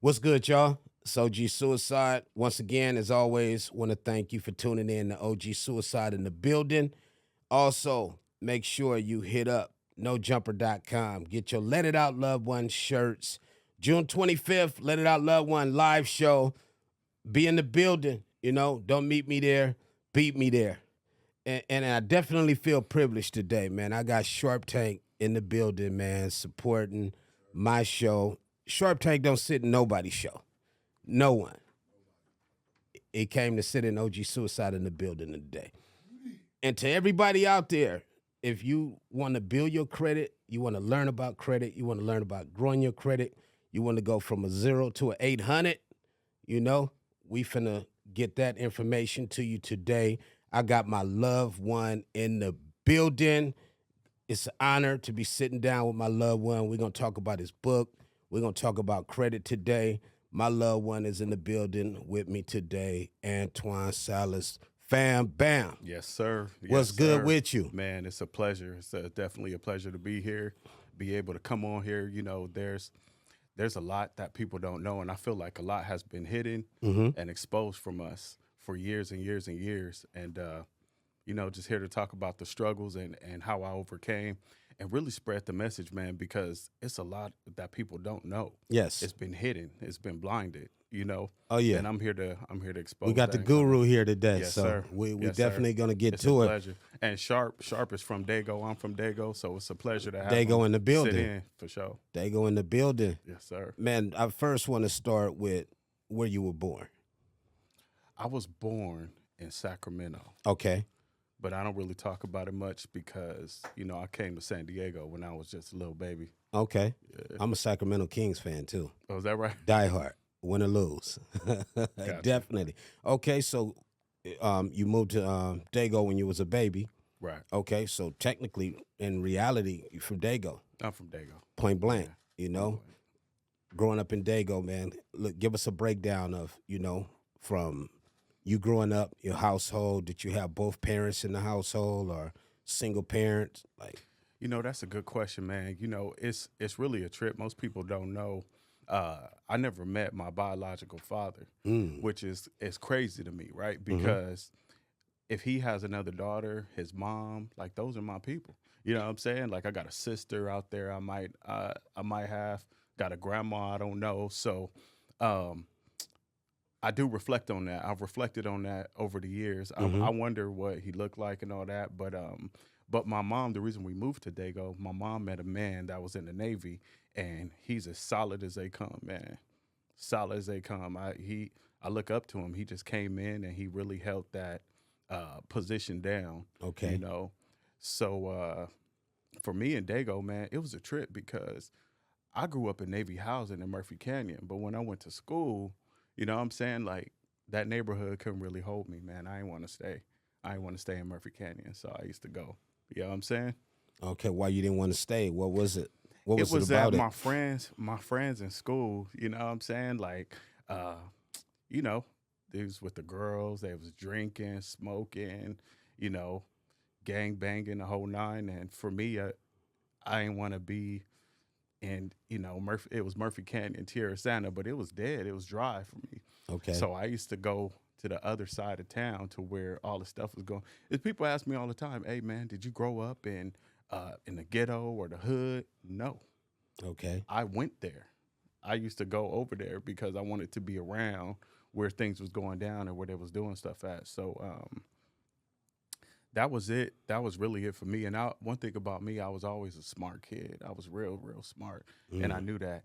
What's good, y'all? It's OG Suicide. Once again, as always, want to thank you for tuning in to OG Suicide in the building. Also, make sure you hit up nojumper.com. Get your Let It Out Loved One shirts. June 25th, Let It Out Loved One live show. Be in the building. Don't meet me there, beat me there. And I definitely feel privileged today, man. I got Sharp Tank in the building, man, supporting my show. Sharp Tank don't sit in nobody's show. No one. It came to sit in OG Suicide in the building today. And to everybody out there, if you want to build your credit, you want to learn about credit, you want to learn about growing your credit, you want to go from a 0 to an 800, we finna get that information to you today. I got my loved one in the building. It's an honor to be sitting down with my loved one. We're going to talk about his book. We're going to talk about credit today. My loved one is in the building with me today, Antoine Sallis. Fam, bam. Yes, sir. What's good with you? Man, it's a pleasure. It's definitely a pleasure to be here, be able to come on here. There's a lot that people don't know, and I feel like a lot has been hidden and exposed from us for years and years and years. And, just here to talk about the struggles and how I overcame and really spread the message, man, because it's a lot that people don't know. Yes. It's been hidden. It's been blinded, Oh, yeah. And I'm here to expose. We got the guru here today, Yes, so sir. we Yes, definitely sir. going to get It's to a it. pleasure. And Sharp is from Dago. I'm from Dago, so it's a pleasure to have Dago him in the building. sit in for sure. Dago in the building. Yes, sir. Man, I first want to start with where you were born. I was born in Sacramento, Okay. but I don't really talk about it much because, I came to San Diego when I was just a little baby. Okay. I'm a Sacramento Kings fan, too. Oh, is that right? Die hard, win or lose. Gotcha. Definitely. Okay, so you moved to Dago when you was a baby. Right. Okay, so technically, in reality, you're from Dago, I'm from Dago. point blank. Yeah. Growing up in Dago, man. Look, give us a breakdown of from you growing up, your household. Did you have both parents in the household or single parents? Like, That's a good question, man. It's really a trip. Most people don't know. I never met my biological father, which is crazy to me, right? Because if he has another daughter, his mom, like those are my people. You know what I'm saying? Like I got a sister out there. I might have got a grandma. I don't know. So, I do reflect on that. I've reflected on that over the years. I wonder what he looked like and all that. But my mom, the reason we moved to Dago, my mom met a man that was in the Navy, and he's as solid as they come, man. Solid as they come. I look up to him. He just came in and he really held that position down. okay. So for me in Dago, man, it was a trip because I grew up in Navy housing in Murphy Canyon. But when I went to school, you know what I'm saying? Like that neighborhood couldn't really hold me, man. I didn't want to stay. I didn't want to stay in Murphy Canyon, so I used to go. You know what I'm saying? Okay, why you didn't want to stay? What was it? What It was about that it? my friends in school, you know what I'm saying? Like, they was with the girls, they was drinking, smoking, you know, gang banging the whole nine. And for me, I didn't want to be in, Murphy. It was Murphy Canyon, Tierra Santa, but it was dead. It was dry for me. Okay. So I used to go to the other side of town to where all the stuff was going. If people ask me all the time, "Hey man, did you grow up in the ghetto or the hood?" No, Okay. I went there. I used to go over there because I wanted to be around where things was going down and where they was doing stuff at. So that was it. That was really it for me. And one thing about me, I was always a smart kid. I was real, real smart, and I knew that.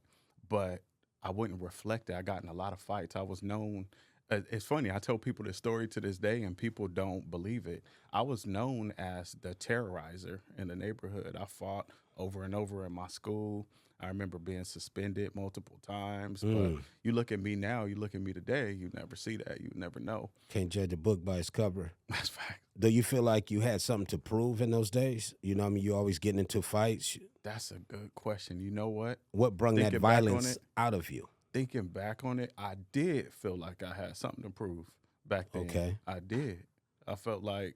But I wouldn't reflect it. I got in a lot of fights. I was known. It's funny. I tell people this story to this day, and people don't believe it. I was known as the terrorizer in the neighborhood. I fought over and over in my school. I remember being suspended multiple times. But you look at me now, you look at me today, you never see that. You never know. Can't judge a book by its cover. That's fact. Do you feel like you had something to prove in those days? You know what I mean? You always getting into fights. That's a good question. You know what? What brought that Thinking back on violence it, out of you? Thinking back on it, I did feel like I had something to prove back then. Okay. I did. I felt like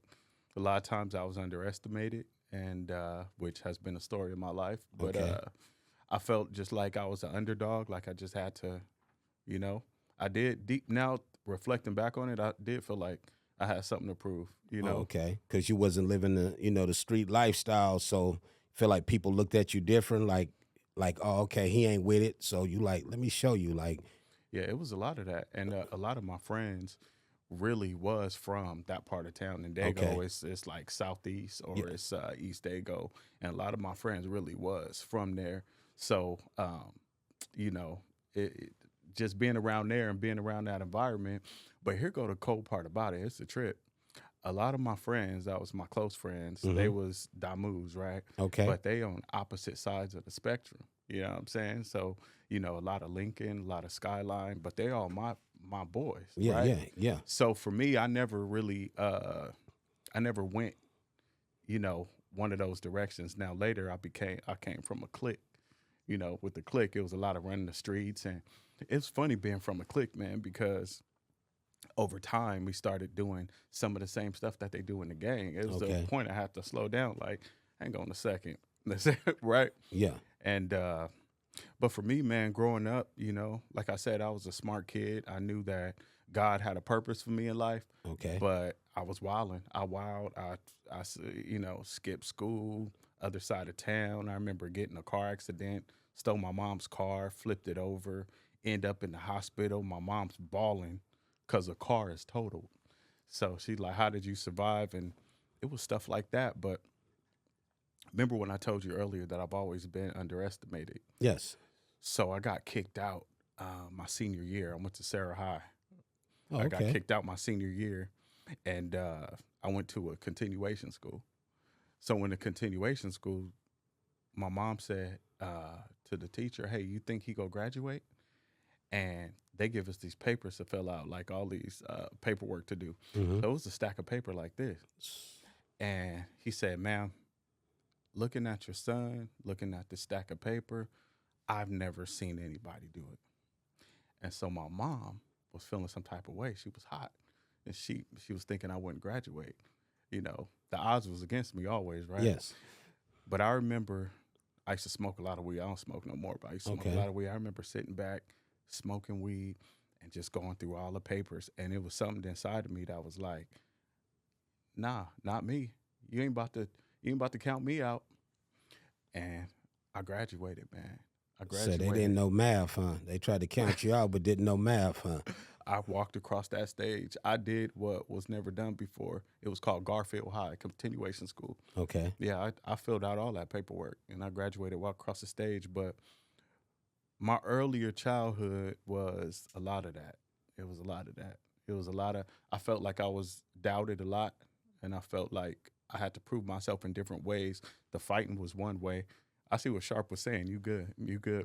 a lot of times I was underestimated, and which has been a story of my life. But Okay. I felt just like I was an underdog, like I just had to You know, I did deep now reflecting back on it. I did feel like I had something to prove. You Oh, know, okay, because you wasn't living the the street lifestyle, so feel like people looked at you different, like oh okay, he ain't with it, so you like let me show you like yeah, it was a lot of that, and a lot of my friends really was from that part of town. In okay, Dago, it's like southeast yeah, or it's East Dago, and a lot of my friends really was from there. So, you know, just being around there and being around that environment. But here go the cold part about it. It's a trip. A lot of my friends, that was my close friends, they mm-hmm, was Damus, right? okay, But they on opposite sides of the spectrum. You know what I'm saying? So, you know, a lot of Lincoln, a lot of Skyline, but they all my boys, yeah, right? yeah, yeah, So for me, I never really I never went, you know, one of those directions. Now later I came from a clique. You know, with the clique, it was a lot of running the streets, and it's funny being from a clique, man, because over time we started doing some of the same stuff that they do in the gang. It was a okay, point I had to slow down, like, hang on a second. Right. yeah, And but for me, man, growing up, you know, like I said, I was a smart kid. I knew that God had a purpose for me in life, okay, but I was wilding. You know, skipped school, other side of town. I remember getting a car accident, stole my mom's car, flipped it over, end up in the hospital. My mom's bawling because the car is totaled. So she's like, "How did you survive?" And it was stuff like that. But remember when I told you earlier that I've always been underestimated? yes, So I got kicked out my senior year. I went to Sarah High. oh, I got okay, kicked out my senior year, and I went to a continuation school. So in the continuation school, my mom said to the teacher, "Hey, you think he gonna graduate?" And they give us these papers to fill out, like all these paperwork to do. mm-hmm, So it was a stack of paper like this. And he said, "Ma'am, looking at your son, looking at the stack of paper, I've never seen anybody do it." And so my mom was feeling some type of way. She was hot, and she was thinking I wouldn't graduate. You know, the odds was against me always, right? yes, But I remember I used to smoke a lot of weed. I don't smoke no more, but I used to smoke a okay, lot of weed. I remember sitting back, smoking weed, and just going through all the papers. And it was something inside of me that was like, "Nah, not me. You ain't about to count me out." And I graduated, man. I so they graduated. didn't know math, huh? They tried to count you out, but didn't know math, huh? I walked across that stage. I did what was never done before. It was called Garfield High Continuation School. Okay, Yeah, I filled out all that paperwork and I graduated, walked across the stage. But my earlier childhood was a lot of that. It was a lot of that. It was a lot of, I felt like I was doubted a lot, and I felt like I had to prove myself in different ways. The fighting was one way. I see what Sharp was saying. You good,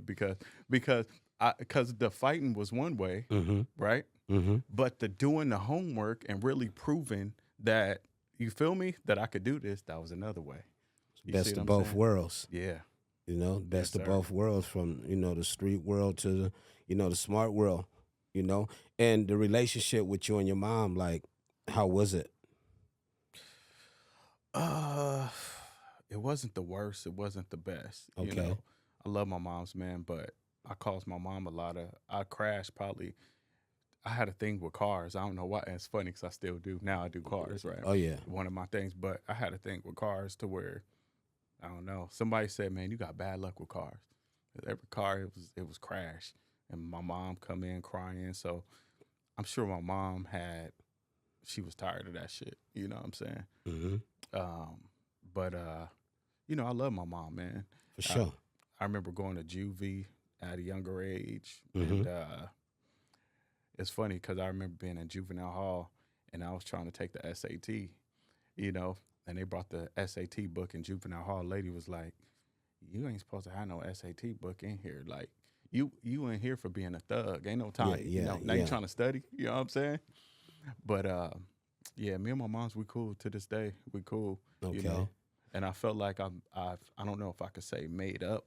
because the fighting was one way, mm-hmm, right? mm-hmm, But the doing the homework and really proving that, you feel me, that I could do this, that was another way. You see best what of I'm both saying? worlds. Yeah. Yes, Best of sir. both worlds from, the street world to the smart world, and the relationship with you and your mom, like, how was it? Uh, it wasn't the worst. It wasn't the best. You Okay. know, I love my mom's, man, but I caused my mom a lot of. I crashed probably. I had a thing with cars. I don't know why. And it's funny because I still do now. I do cars, right? Oh yeah. One of my things, but I had a thing with cars to where I don't know. Somebody said, "Man, you got bad luck with cars." Every car it was crashed, and my mom come in crying. So I'm sure my mom had. She was tired of that shit. You know what I'm saying? Mm-hmm. Um, but you know, I love my mom, man. For I sure. I remember going to juvie at a younger age, Mm-hmm. and it's funny because I remember being in juvenile hall, and I was trying to take the SAT, you know, and they brought the SAT book in juvenile hall. Lady was like, "You ain't supposed to have no SAT book in here. Like, you in here for being a thug. Ain't no Yeah, time. You yeah, know, now you yeah. trying to study. You know what I'm saying?" But yeah, me and my mom's we cool to this day. We cool, you Okay. know. And I felt like I don't know if I could say made up,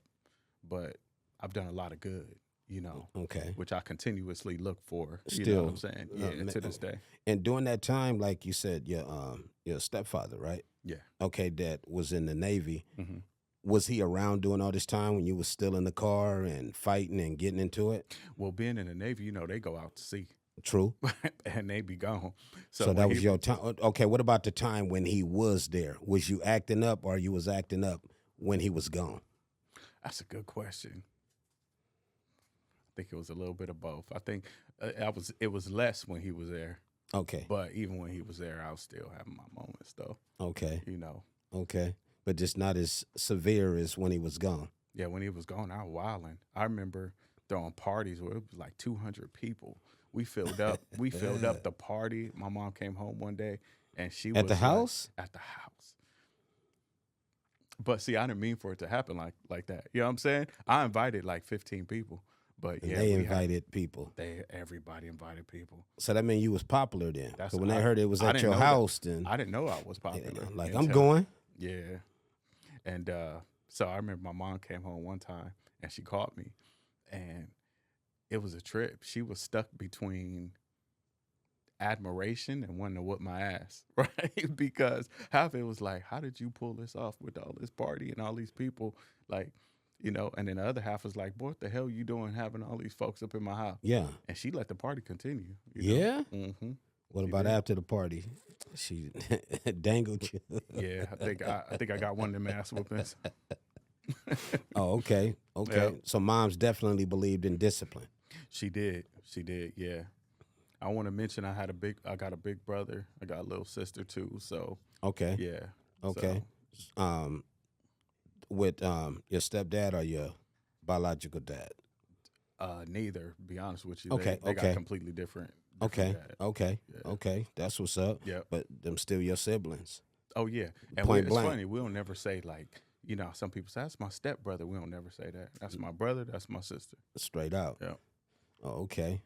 but I've done a lot of good, you know, Okay. which I continuously look for. You know what I'm Still, saying? Yeah, to this day. and during that time, like you said, your stepfather, right? Yeah. Okay, that was in the Navy. Hmm. was he around during all this time when you was still in the car and fighting and getting into it? Well, being in the Navy, you know, they go out to sea True. and they be gone. So So when that he was your time. Okay, what about the time when he was there? Was you acting up or you was acting up when he was gone? That's a good question. I think it was a little bit of both. I think it was less when he was there, Okay. but even when he was there, I was still having my moments though. Okay. You know, Okay. But just not as severe as when he was gone. yeah, when he was gone, I was wilding. I remember throwing parties where it was like 200 people. We filled up. We filled up the party. My mom came home one day and she At the was like, house? at the house. But see, I didn't mean for it to happen like that. You know what I'm saying? I invited like 15 people, but And yeah, they invited people. everybody invited people. So that means you was popular then. That's 'Cause when they I, heard it was I at didn't your know that. house, then I didn't know I was popular. like, I'm until- going. Yeah, and so I remember my mom came home one time and she called me, and it was a trip. She was stuck between admiration and wanting to whip my ass, right? Because half it was like, how did you pull this off with all this party and all these people? Like, you know, and then the other half was like, boy, what the hell you doing having all these folks up in my house? Yeah. And she let the party continue. Yeah? Mm-hmm. What She about did. after the party? She dangled you. Yeah, I think I got one of them ass whoopings. Oh, okay. Okay. Yep. So moms definitely believed in discipline. She did. Yeah. I want to mention I got a big brother. I got a little sister too. So Okay. yeah. Okay. With your stepdad or your biological dad? Neither, to be honest with you. Okay, They okay. got completely different Okay. dad. Okay. Yeah. Okay. That's what's up. Yep. But them still your siblings. Oh yeah. And Point it's blank. funny, we don't never say like, you know, some people say that's my stepbrother. We don't never say that. That's my brother, that's my sister. Straight out. Yeah. Oh, okay.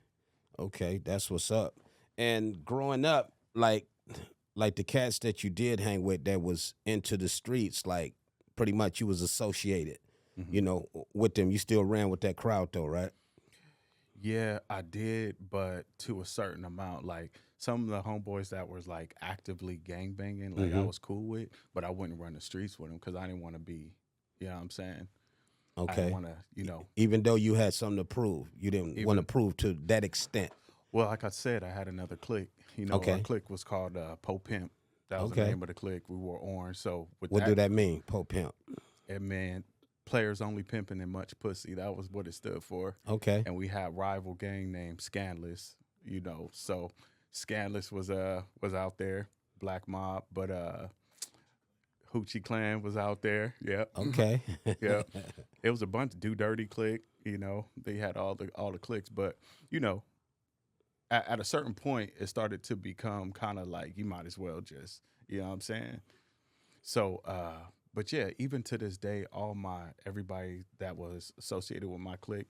Okay. That's what's up. And growing up, like the cats that you did hang with that was into the streets, like pretty much you was associated, Mhm. you know, with them. You still ran with that crowd though, right? Yeah, I did, but to a certain amount. Like some of the homeboys that was like actively gangbanging, like I Mhm. was cool with, but I wouldn't run the streets with them because I didn't want to be, you know what I'm saying? I Okay. didn't want to, you know. Even though you had something to prove, you didn't want to Even- prove to that extent. Well, like I said, I had another clique. You know, Okay. our clique was called Po Pimp. That was the Okay. name of the clique. We wore orange. So with What do that mean, Pope Pimp? it meant players only pimping and much pussy. That was what it stood for. Okay. And we had rival gang named Scandalous, you know. So Scandalous was out there, Black Mob, but Hoochie Clan was out there. Yep. Okay. Yeah. It was a bunch of Do Dirty clique, you know. They had all the cliques, but you know, at a certain point it started to become kind of like you might as well just, you know what I'm saying? So but yeah, even to this day, everybody that was associated with my clique,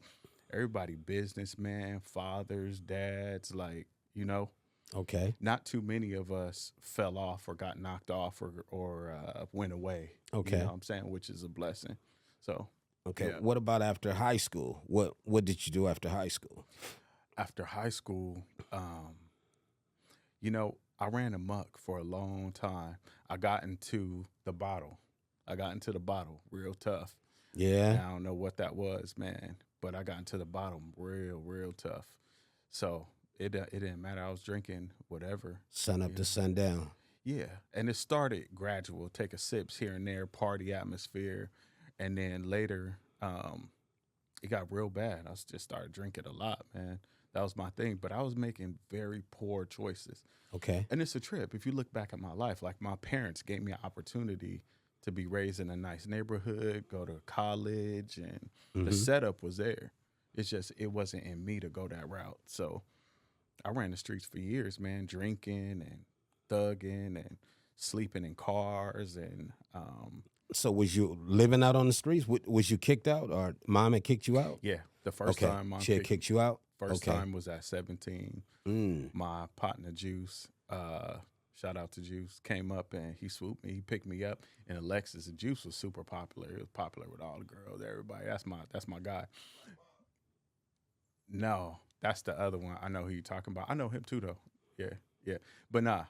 everybody businessmen, fathers, dads, like, you know, Okay. not too many of us fell off or got knocked off or went away. Okay. You know what I'm saying? Which is a blessing. So Okay. yeah. What about after high school? What did you do after high school? After high school, you know, I ran amok for a long time. I got into the bottle. Real tough. And Yeah. I don't know what that was, man, but I got into the bottom real tough. So it didn't matter. I was drinking whatever. Sun up to sundown. Yeah, and it started gradual, take a sips here and there, party atmosphere, and then later, it got real bad. Just started drinking a lot, man. That was my thing, but I was making very poor choices, Okay. and it's a trip. If you look back at my life, like my parents gave me an opportunity to be raised in a nice neighborhood, go to college, and the Mhm. setup was there. It's just it wasn't in me to go that route, so I ran the streets for years, man, drinking and thugging and sleeping in cars and So was you living out on the streets? Was you kicked out, or mom had kicked you out? yeah, the first Okay. time She had kicked you out. first Okay. time was at 17. Mm. My partner Juice, shout out to Juice, came up and he swooped me, he picked me up in a Lexus. And Juice was super popular. He was popular with all the girls, everybody. That's my guy. No, that's the other one. I know who you're talking about. I know him too though. Yeah. But nah,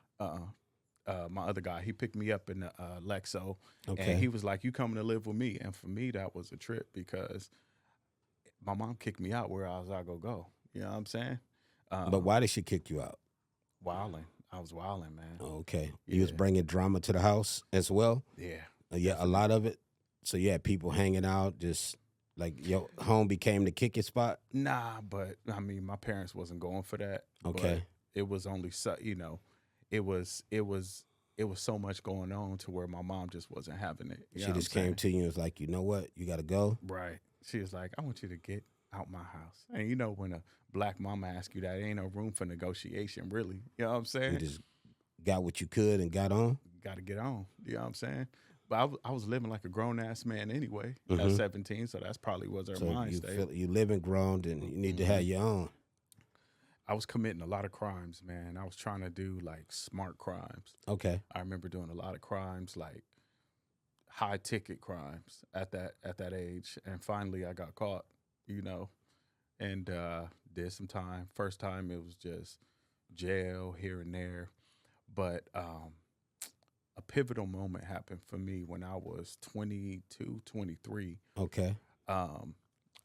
my other guy, he picked me up in the Lexo, Okay. and he was like, "You coming to live with me?" And for me, that was a trip because my mom kicked me out where I was I go. You know what I'm saying? But why did she kick you out? Wilding. I was wilding, man. Okay. You was Yeah. bringing drama to the house as well? Yeah. Yeah, a lot of it. So you had people hanging out, just like your home became the kicking spot? Nah, but I mean, my parents wasn't going for that. Okay. But it was only so, it was so much going on to where my mom just wasn't having it. You She know what just I'm came saying? to you and was like, you know what? You got to go. Right. She was like, "I want you to get out my house." And when a black mama asks you that, ain't no room for negotiation, really. You know what I'm You saying? just got what you could and got on. Got to get on. You know what I'm saying? But I was living like a grown ass man anyway at Mhm. 17, so that's probably was her So mind you state. feel you living grown and you need to have your own. I was committing a lot of crimes, man. I was trying to do like smart crimes. Okay. I remember doing a lot of crimes, like high ticket crimes at that age. And finally I got caught, and did some time. First time it was just jail here and there. But a pivotal moment happened for me when I was 22, 23. Okay. I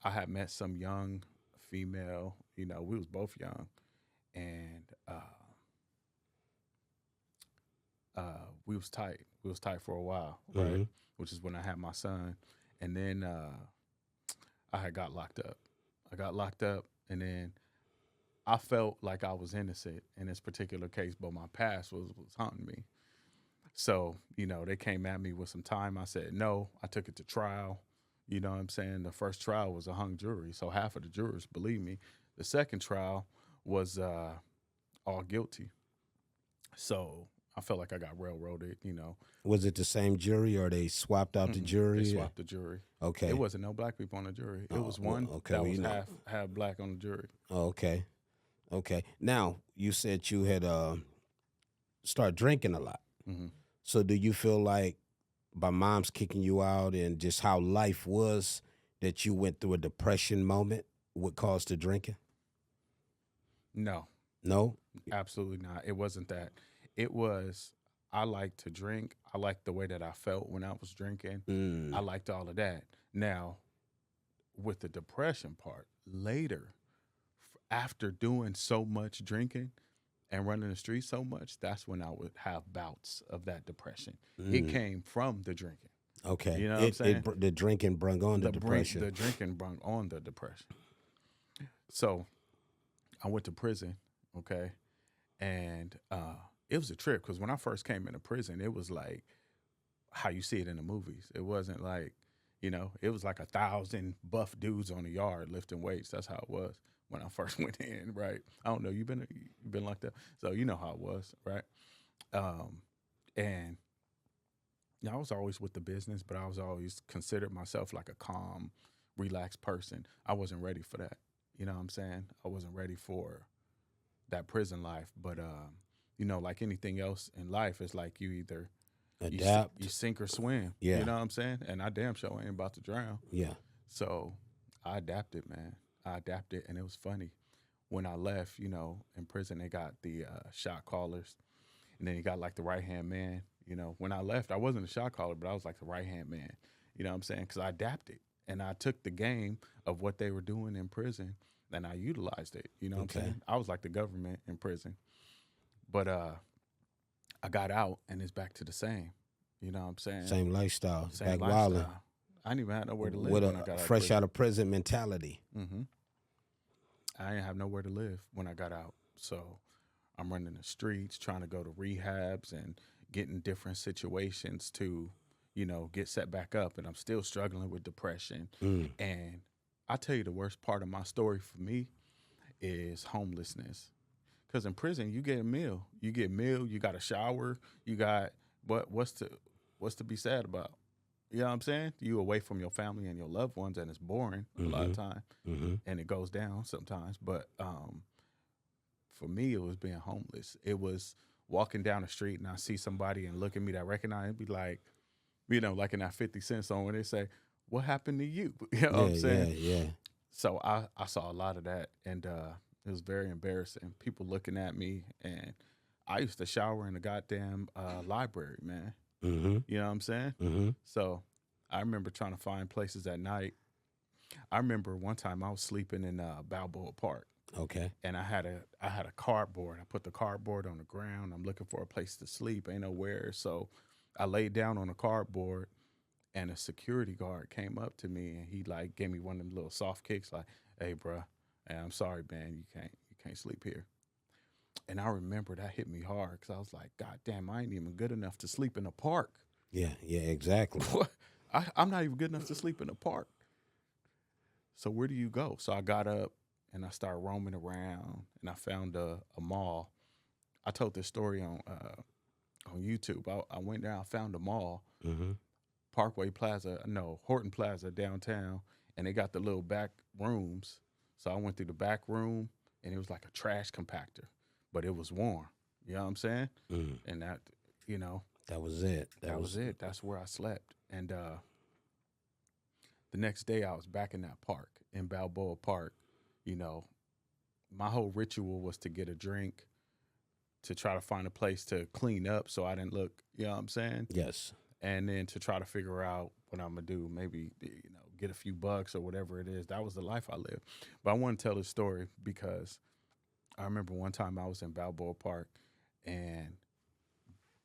had met some young female, we was both young, and we was tight. We was tight for a while, right? Mhm. Which is when I had my son, and then I had got locked up. I got locked up, and then I felt like I was innocent in this particular case, but my past was haunting me. So, they came at me with some time. I said no. I took it to trial. You know what I'm saying? The first trial was a hung jury, so half of the jurors believe me. The second trial was all guilty. So I felt like I got railroaded, Was it the same jury or they swapped out the jury? They swapped the jury. Okay. It wasn't no black people on the jury. It was well, one okay, that well, was half black on the jury. Oh, okay. Okay. Now, you said you had started drinking a lot. hmm So do you feel like by mom's kicking you out and just how life was that you went through a depression moment would cause the drinking? No, No? absolutely not. It wasn't that. It was, I liked to drink. I liked the way that I felt when I was drinking. Mm. I liked all of that. Now, with the depression part, later, after doing so much drinking and running the streets so much, that's when I would have bouts of that depression. It came from the drinking. Okay. You know what I'm saying? The drinking brung on the depression. The drinking brought on the depression. So I went to prison, okay? And it was a trip because when I first came into prison, it was like how you see it in the movies. It wasn't like, it was like 1,000 buff dudes on the yard lifting weights. That's how it was when I first went in, right? I don't know, you've been locked up, so you know how it was, right? And I was always with the business, but I was always considered myself like a calm, relaxed person. I wasn't ready for that. You know what I'm saying? I wasn't ready for that prison life. But like anything else in life, it's like you either Adapt. you sink or swim. Yeah. You know what I'm saying? And I damn sure ain't about to drown. Yeah. So I adapted, man. I adapted, and it was funny. When I left, in prison, they got the shot callers, and then you got like the right-hand man. When I left, I wasn't a shot caller, but I was like the right-hand man. You know what I'm saying? Because I adapted, and I took the game of what they were doing in prison, and I utilized it. You know what I'm saying? I was like the government in prison. But I got out, and it's back to the same. You know what I'm saying? Same lifestyle. Same back lifestyle. wilding. I didn't even have nowhere to live With when I got out fresh out of prison mentality. Mm-hmm. I didn't have nowhere to live when I got out. So I'm running the streets, trying to go to rehabs and getting different situations to, get set back up. And I'm still struggling with depression. And I tell you, the worst part of my story for me is homelessness. Because in prison, you get a meal. You got a shower, you got what's to be sad about? You know what I'm saying? You away from your family and your loved ones, and it's boring a lot of time, and it goes down sometimes. But for me, it was being homeless. It was walking down the street and I see somebody and look at me that recognize me, be like, like in that 50 Cent song when they say, "What happened to you?" You know what I'm saying? Yeah. So I saw a lot of that, and it was very embarrassing. People looking at me, and I used to shower in the goddamn library, man. Mm-hmm. You know what I'm saying? Mm-hmm. So I remember trying to find places at night. I remember one time I was sleeping in Balboa Park, Okay. and I had a cardboard. I put the cardboard on the ground. I'm looking for a place to sleep. Ain't nowhere. So I laid down on the cardboard, and a security guard came up to me, and he like gave me one of them little soft kicks, like, "Hey, bruh, hey, I'm sorry, man. You can't sleep here." And I remember that hit me hard because I was like, God damn, I ain't even good enough to sleep in a park. Yeah. Yeah. Exactly. I'm not even good enough to sleep in a park. So where do you go? So I got up and I started roaming around, and I found a mall. I told this story on YouTube. I went there, I found a mall, Mm-hmm. Parkway Plaza, no, Horton Plaza downtown, and they got the little back rooms. So I went through the back room, and it was like a trash compactor, but it was warm. You know what I'm saying? Mm. And that, you know, That was it. that was it. That's where I slept. And the next day I was back in that park in Balboa Park. You know, my whole ritual was to get a drink, to try to find a place to clean up so I didn't look, you know what I'm saying? Yes. And then to try to figure out what I'm gonna do, maybe, you know, get a few bucks or whatever it is. That was the life I lived. But I want to tell this story because I remember one time I was in Balboa Park, and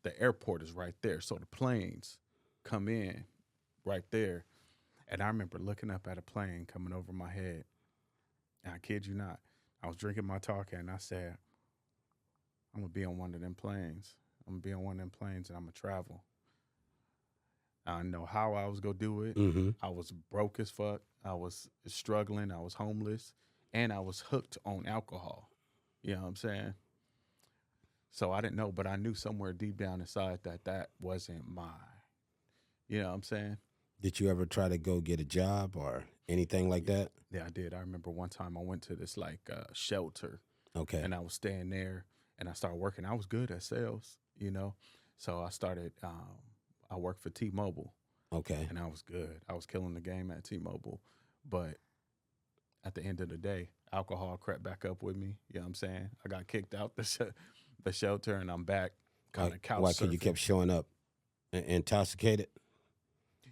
the airport is right there. So the planes come in right there. And I remember looking up at a plane coming over my head. And I kid you not, I was drinking my talkie, and I said, I'm going to be on one of them planes. I'm going to be on one of them planes, and I'm going to travel. I didn't know how I was going to do it. Mm-hmm. I was broke as fuck. I was struggling. I was homeless. And I was hooked on alcohol. You know what I'm saying? So I didn't know, but I knew somewhere deep down inside that wasn't mine. You know what I'm saying? Did you ever try to go get a job or anything like that? Yeah, I did. I remember one time I went to this shelter, Okay. and I was staying there, and I started working. I was good at sales, you know? So I started, I worked for T-Mobile, Okay. and I was good. I was killing the game at T-Mobile. But at the end of the day, alcohol crept back up with me. You know what I'm saying? I got kicked out the shelter, and I'm back kind of couch Why? Because you surfing. kept showing up intoxicated.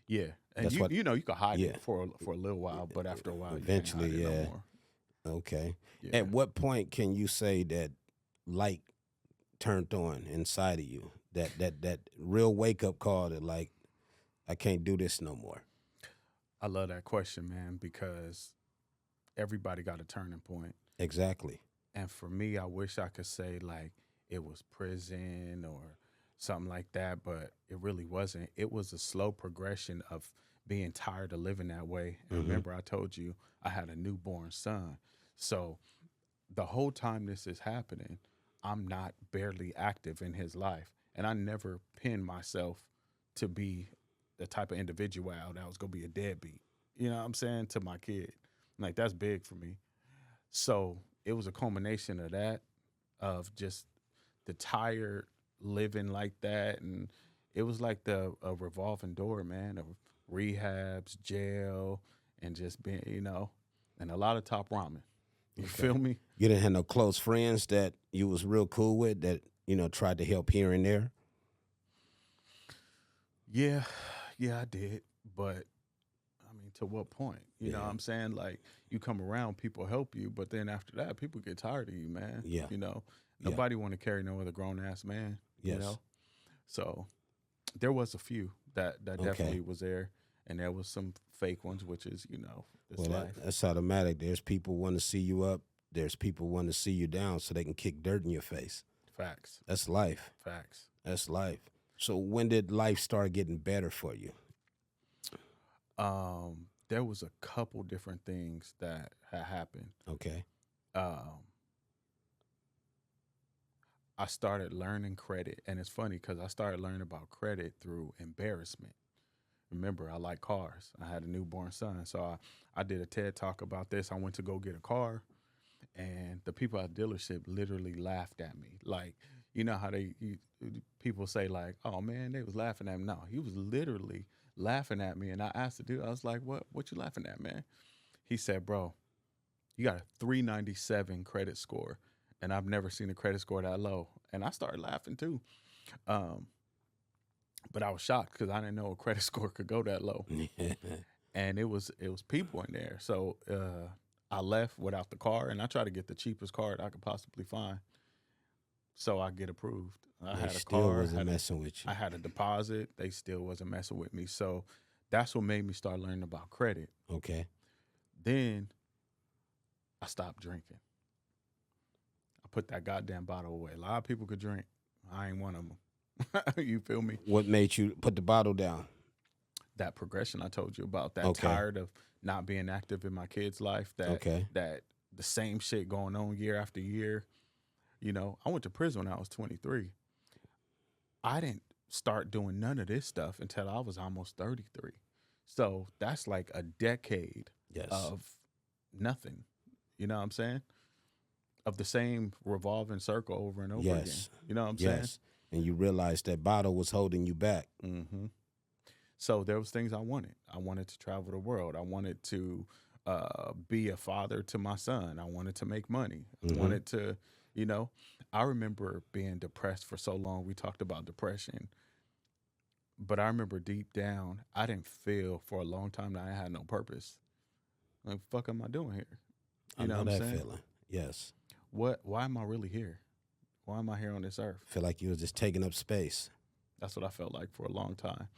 Yeah. And That's what- you know, you could hide yeah. it for a little while, but after a while, Eventually, you can't hide it yeah. no more. Okay. Yeah. At what point can you say that light turned on inside of you? That real wake up call that like, I can't do this no more. I love that question, man, because everybody got a turning point. Exactly. And for me, I wish I could say like it was prison or something like that, but it really wasn't. It was a slow progression of being tired of living that way. And Mhm. remember, I told you I had a newborn son. So the whole time this is happening, I'm not barely active in his life. And I never pinned myself to be the type of individual that was going to be a deadbeat. You know what I'm saying? To my kid. Like, that's big for me. So it was a culmination of that, of just the tired living like that. And it was like a revolving door, man, of rehabs, jail, and just being, you know, and a lot of top ramen. You feel me? You didn't have no close friends that you was real cool with that, you know, tried to help here and there? Yeah, I did. But I mean, to what point? You know Yeah. what I'm saying? Like, you come around, people help you, but then after that, people get tired of you, man. Yeah. You know, Yeah. nobody want to carry no other grown ass man. Yes. You know? So there was a few that Okay. definitely was there. And there was some fake ones, which is, you know, this Well, life. that's automatic. There's people want to see you up. There's people want to see you down so they can kick dirt in your face. Facts. That's life. Facts. That's life. So when did life start getting better for you? There was a couple different things that had happened. Okay. I started learning credit, and it's funny because I started learning about credit through embarrassment. Remember, I like cars. I had a newborn son, so I did a TED talk about this. I went to go get a car, and the people at the dealership literally laughed at me. Like, you know how people say like, "Oh man, they was laughing at me." No, he was literally laughing at me, and I asked the dude, I was like, "What you laughing at, man?" He said, "Bro, you got a 397 credit score, and I've never seen a credit score that low. And I started laughing too. Um, but I was shocked because I didn't know a credit score could go that low. And it was people in there. So I left without the car, and I tried to get the cheapest card I could possibly find, so I get approved. I They had a still car, wasn't messing with you. I had a deposit. They still wasn't messing with me. So that's what made me start learning about credit. Okay. Then I stopped drinking. I put that goddamn bottle away. A lot of people could drink. I ain't one of them. You feel me? What made you put the bottle down? That progression I told you about. That Okay. tired of not being active in my kid's life. That Okay. that the same shit going on year after year. You know, I went to prison when I was 23. I didn't start doing none of this stuff until I was almost 33. So that's like a decade Yes. of nothing. You know what I'm saying? Of the same revolving circle over and over again. Yes. You know what I'm Yes. And you realized that bottle was holding you back. saying? Mm-hmm. So there was things I wanted. I wanted to travel the world. I wanted to be a father to my son. I wanted to make money. I wanted to, you know, I remember being depressed for so long. We talked about depression. But I remember deep down, I didn't feel for a long time that I had no purpose. Like, fuck am I doing here? I You know know what I'm that saying? feeling. Yes. Why am I really here? Why am I here on this earth? Feel like you was just taking up space. That's what I felt like for a long time.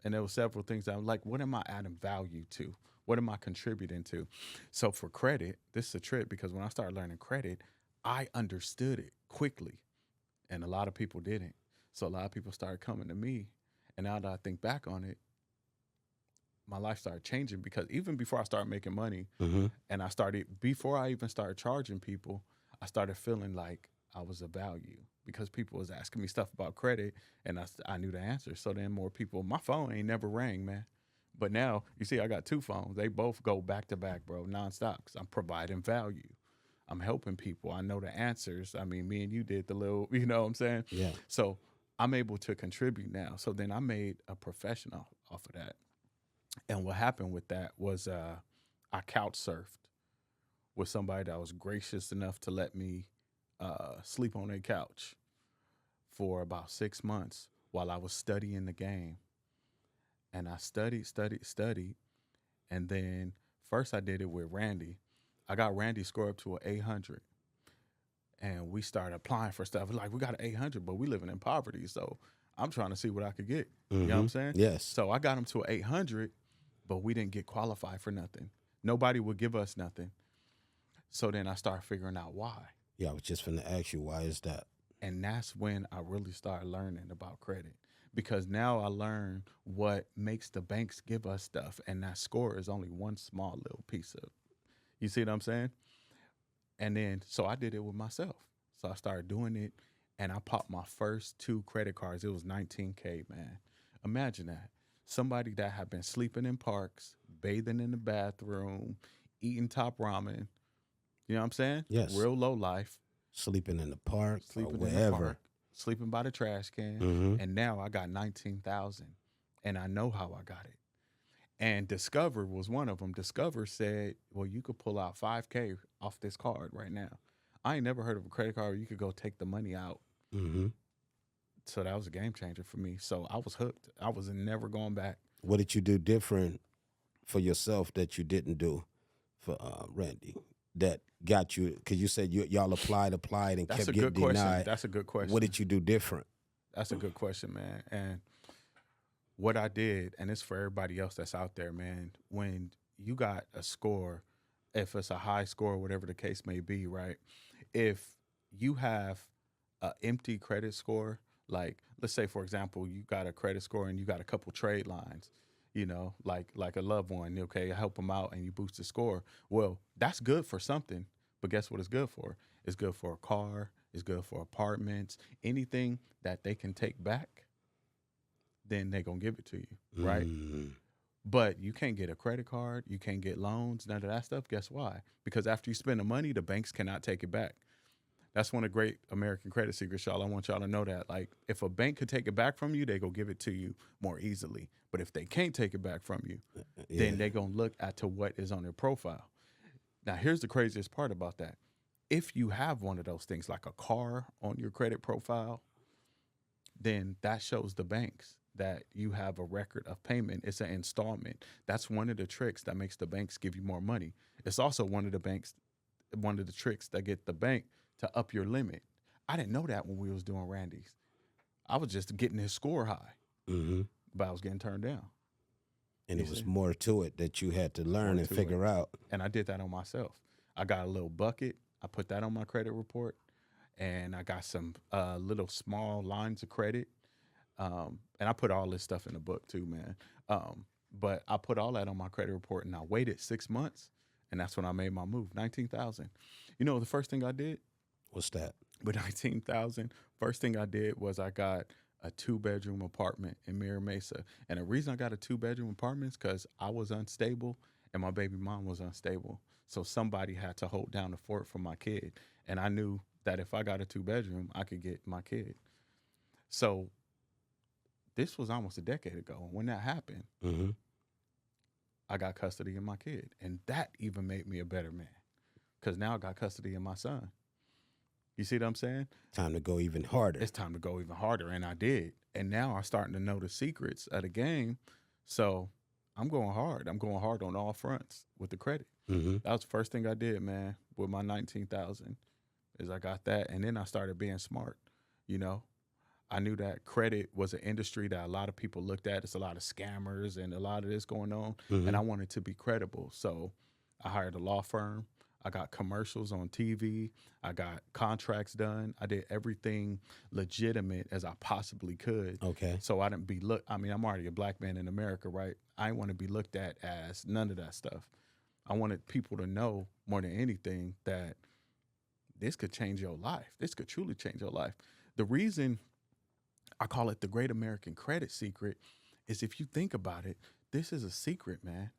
And there were several things that I'm like, what am I adding value to? What am I contributing to? So for credit, this is a trip because when I started learning credit, I understood it quickly. And a lot of people didn't. So a lot of people started coming to me. And now that I think back on it, my life started changing because even before I started making money and before I even started charging people, I started feeling like I was of value because people was asking me stuff about credit and I knew the answer. So then more people, my phone ain't never rang, man. But now, you see, I got two phones. They both go back to back, bro, nonstop. 'Cause I'm providing value. I'm helping people. I know the answers. I mean, me and you did the little, you know what I'm saying? Yeah. So I'm able to contribute now. So then I made a profession off of that. And what happened with that was I couch surfed with somebody that was gracious enough to let me sleep on their couch for about 6 months while I was studying the game. And I studied. And then first I did it with Randy. I got Randy score up to an 800. And we started applying for stuff. Like, we got an 800, but we living in poverty. So I'm trying to see what I could get. You know what I'm saying? Yes. So I got him to an 800, but we didn't get qualified for nothing. Nobody would give us nothing. So then I started figuring out why. Yeah, I was just finna ask you, why is that? And that's when I really started learning about credit. Because now I learn what makes the banks give us stuff. And that score is only one small little piece of, you see what I'm saying? And then, so I did it with myself. So I started doing it and I popped my first 2 credit cards. It was $19K, man. Imagine that. Somebody that had been sleeping in parks, bathing in the bathroom, eating top ramen. You know what I'm saying? Yes. Real low life. Sleeping in the park Sleeping or in the wherever. park, sleeping by the trash can. And now I got 19,000 and I know how I got it. And Discover was one of them. Discover said, well, you could pull out 5K off this card right now. I ain't never heard of a credit card where you could go take the money out. So that was a game changer for me. So I was hooked. I was never going back. What did you do different for yourself that you didn't do for Randy? That got you, because you said y'all applied, and That's kept a getting good question. denied. That's a good question. What did you do different? That's a good question, man. And what I did, and it's for everybody else that's out there, man, when you got a score, if it's a high score, whatever the case may be, right? If you have an empty credit score, like let's say, for example, you got a credit score and you got a couple trade lines, you know, like a loved one, okay, help them out and you boost the score. Well, that's good for something, but guess what it's good for? It's good for a car, it's good for apartments, anything that they can take back, then they're going to give it to you, right? But you can't get a credit card, you can't get loans, none of that stuff. Guess why? Because after you spend the money, the banks cannot take it back. That's one of the great American credit secrets, y'all. I want y'all to know that. Like, if a bank could take it back from you, they go give it to you more easily. But if they can't take it back from you, then they going to look at to what is on their profile. Now, here's the craziest part about that. If you have one of those things, like a car on your credit profile, then that shows the banks that you have a record of payment. It's an installment. That's one of the tricks that makes the banks give you more money. It's also one of the tricks that get the bank to up your limit. I didn't know that when we was doing Randy's. I was just getting his score high, Mm-hmm. but I was getting turned down. And You it was see? more to it that you had to learn More and to figure out. And I did that on myself. I got a little bucket. I put that on my credit report, and I got some little small lines of credit. And I put all this stuff in the book too, man. But I put all that on my credit report, and I waited 6 months, and that's when I made my move. 19,000. You know the first thing I did? What's that? With 19,000, first thing I did was I got a 2-bedroom apartment in Mira Mesa. And the reason I got a 2-bedroom apartment is because I was unstable and my baby mom was unstable. So somebody had to hold down the fort for my kid. And I knew that if I got a 2-bedroom, I could get my kid. So this was almost a decade ago. When that happened, Mm-hmm. I got custody of my kid. And that even made me a better man because now I got custody of my son. You see what I'm saying? Time to go even harder. It's time to go even harder. And I did. And now I'm starting to know the secrets of the game. So I'm going hard. I'm going hard on all fronts with the credit. Mm-hmm. That was the first thing I did, man, with my 19,000 is I got that. And then I started being smart. You know, I knew that credit was an industry that a lot of people looked at. It's a lot of scammers and a lot of this going on. Mm-hmm. And I wanted to be credible. So I hired a law firm. I got commercials on TV. I got contracts done. I did everything legitimate as I possibly could. Okay. So I didn't be I'm already a black man in America, right? I didn't want to be looked at as none of that stuff. I wanted people to know more than anything that this could change your life. This could truly change your life. The reason I call it the Great American Credit Secret is if you think about it, this is a secret, man.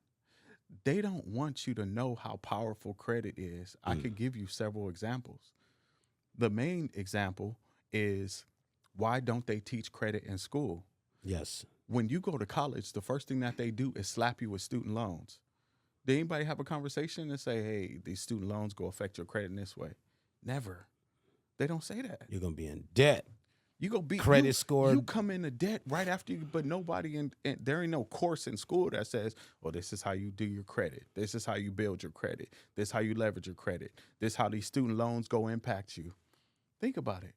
They don't want you to know how powerful credit is. I could give you several examples. The main example is why don't they teach credit in school? Yes. When you go to college, the first thing that they do is slap you with student loans. Did anybody have a conversation and say, hey, these student loans go affect your credit in this way? Never. They don't say that. You're going to be in debt. You go be Credit score. You come into debt right after you, but nobody there ain't no course in school that says, well, this is how you do your credit. This is how you build your credit. This is how you leverage your credit. This is how these student loans go impact you. Think about it.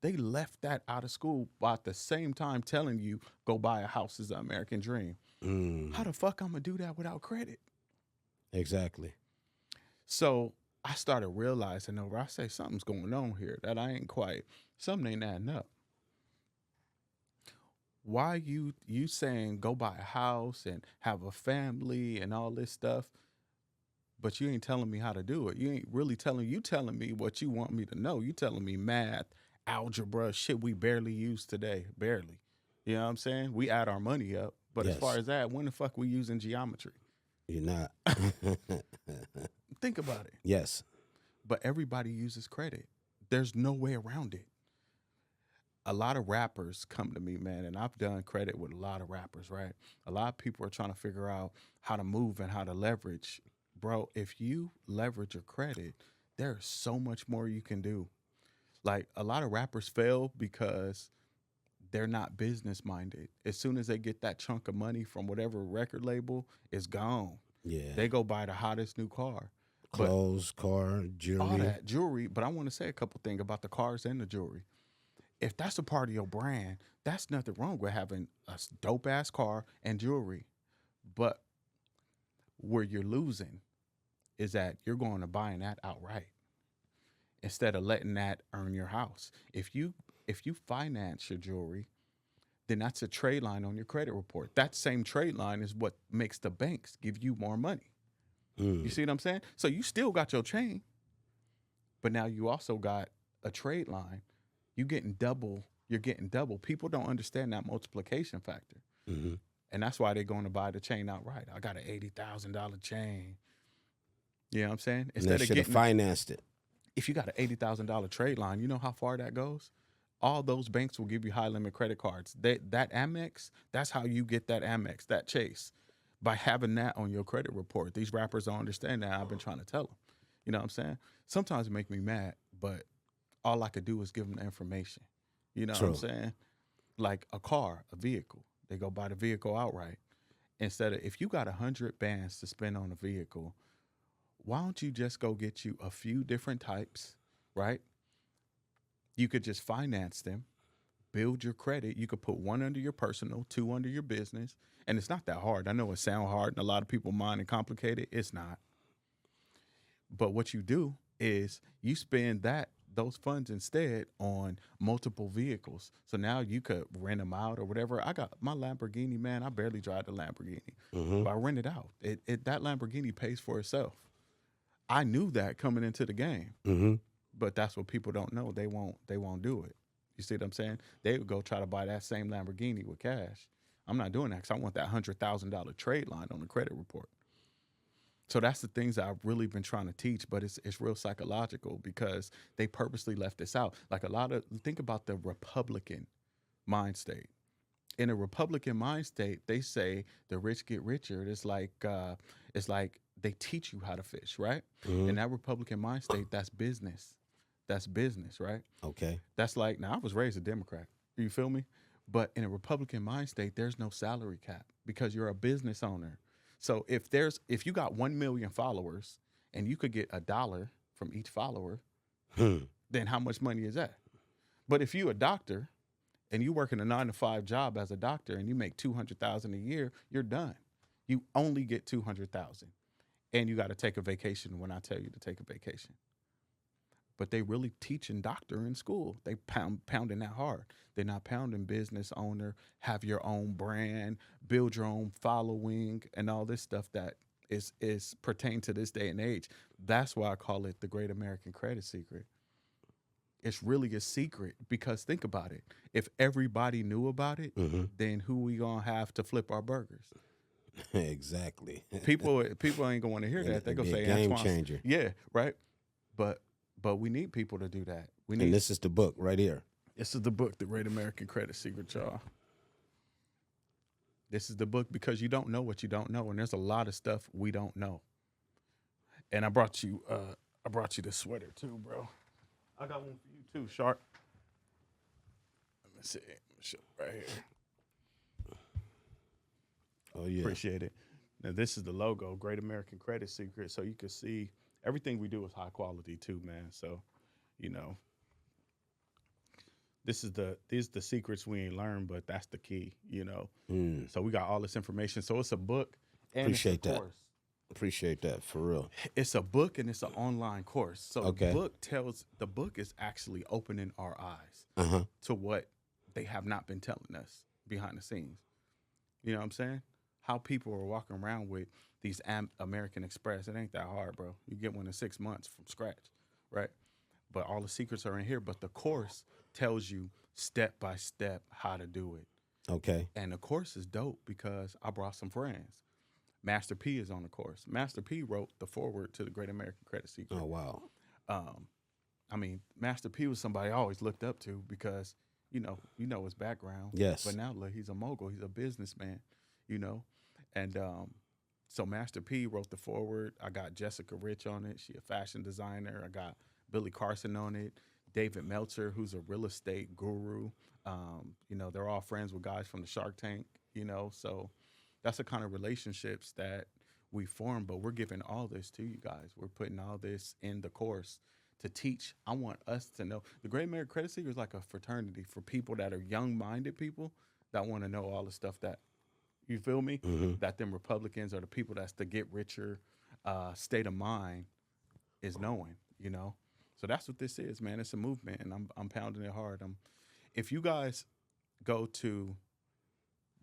They left that out of school while at the same time telling you go buy a house is the American dream. How the fuck I'm gonna do that without credit? Exactly. So I started realizing over, I say something's going on here that I ain't quite, something ain't adding up. Why you saying go buy a house and have a family and all this stuff, but you ain't telling me how to do it. You ain't really telling me what you want me to know. You telling me math, algebra, shit we barely use today. Barely. You know what I'm saying? We add our money up. But Yes. as far as that, when the fuck we using geometry? You're not. Think about it. Yes. But everybody uses credit. There's no way around it. A lot of rappers come to me, man, and I've done credit with a lot of rappers, right? A lot of people are trying to figure out how to move and how to leverage. Bro, if you leverage your credit, there's so much more you can do. Like, a lot of rappers fail because they're not business minded. As soon as they get that chunk of money from whatever record label, it's gone. Yeah. They go buy the hottest new car. Clothes, car, jewelry. All that jewelry. But I want to say a couple things about the cars and the jewelry. If that's a part of your brand, that's nothing wrong with having a dope ass car and jewelry. But where you're losing is that you're going to buying that outright instead of letting that earn your house. If you finance your jewelry, then that's a trade line on your credit report. That same trade line is what makes the banks give you more money. You see what I'm saying? So you still got your chain, but now you also got a trade line. You're getting double. People don't understand that multiplication factor. Mm-hmm. And that's why they're going to buy the chain outright. I got an $80,000 chain. You know what I'm saying? And they should have financed it. If you got an $80,000 trade line, you know how far that goes? All those banks will give you high limit credit cards. That Amex, that's how you get that Amex, that Chase. by having that on your credit report. These rappers don't understand that. I've been trying to tell them. You know what I'm saying? Sometimes it make me mad, but all I could do is give them the information. You know what I'm True. saying? Like a car, a vehicle. They go buy the vehicle outright. Instead of, if you got 100 bands to spend on a vehicle, why don't you just go get you a few different types, right? You could just finance them, build your credit. You could put one under your personal, two under your business. And it's not that hard. I know it sounds hard and a lot of people mind and complicated. It's not. But what you do is you spend those funds instead on multiple vehicles. So now you could rent them out or whatever. I got my Lamborghini, man. I barely drive the Lamborghini, but I rent it out. That Lamborghini pays for itself. I knew that coming into the game, but that's what people don't know. They won't do it. You see what I'm saying? They would go try to buy that same Lamborghini with cash. I'm not doing that because I want that $100,000 trade line on the credit report. So that's the things that I've really been trying to teach, but it's real psychological because they purposely left this out. Like think about the Republican mind state. In a Republican mind state, they say the rich get richer. It's like they teach you how to fish, right? In that Republican mind state, that's business. That's business, right? Okay. That's like, now I was raised a Democrat. You feel me? But in a Republican mind state, there's no salary cap because you're a business owner. So if you got 1 million followers and you could get $1 from each follower, then how much money is that? But if you a doctor and you work in a 9-to-5 job as a doctor and you make $200,000 a year, you're done. You only get $200,000, and you got to take a vacation when I tell you to take a vacation. But they really teaching doctor in school. They pounding that hard. They're not pounding business owner, have your own brand, build your own following, and all this stuff that is pertain to this day and age. That's why I call it the Great American Credit Secret. It's really a secret because think about it. If everybody knew about it, then who we gonna have to flip our burgers? Exactly. People ain't gonna want to hear that. They gonna say game Antoine, changer. yeah, right. But we need people to do that. We need. And this is the book right here. This is the book, The Great American Credit Secret, y'all. This is the book because you don't know what you don't know, and there's a lot of stuff we don't know. And I brought you this sweater too, bro. I got one for you too, Shark. Let me see. Show right here. Oh yeah. Appreciate it. Now this is the logo, Great American Credit Secret, so you can see everything we do is high quality too, man. So, you know, these the secrets we ain't learned, but that's the key, you know. So we got all this information. So it's a book and Appreciate it's a that. course. Appreciate that for real. It's a book and it's an online course. So Okay. the book is actually opening our eyes to what they have not been telling us behind the scenes. You know what I'm saying? How people are walking around with these American Express. It ain't that hard, bro. You get one in 6 months from scratch, right? But all the secrets are in here. But the course tells you step by step how to do it. Okay. And the course is dope because I brought some friends. Master P is on the course. Master P wrote the foreword to the Great American Credit Secret. Oh wow. I mean, Master P was somebody I always looked up to because you know his background. Yes. But now look, he's a mogul. He's a businessman. You know, and so Master P wrote the foreword. I got Jessica Rich on it. She a fashion designer. I got Billy Carson on it. David Meltzer, who's a real estate guru. You know, they're all friends with guys from the Shark Tank. You know, so that's the kind of relationships that we form. But we're giving all this to you guys. We're putting all this in the course to teach. I want us to know. The Great American Credit Secret is like a fraternity for people that are young-minded people that want to know all the stuff that, you feel me? That them Republicans or the people that's the get richer state of mind is knowing, you know? So that's what this is, man. It's a movement, and I'm pounding it hard. If you guys go to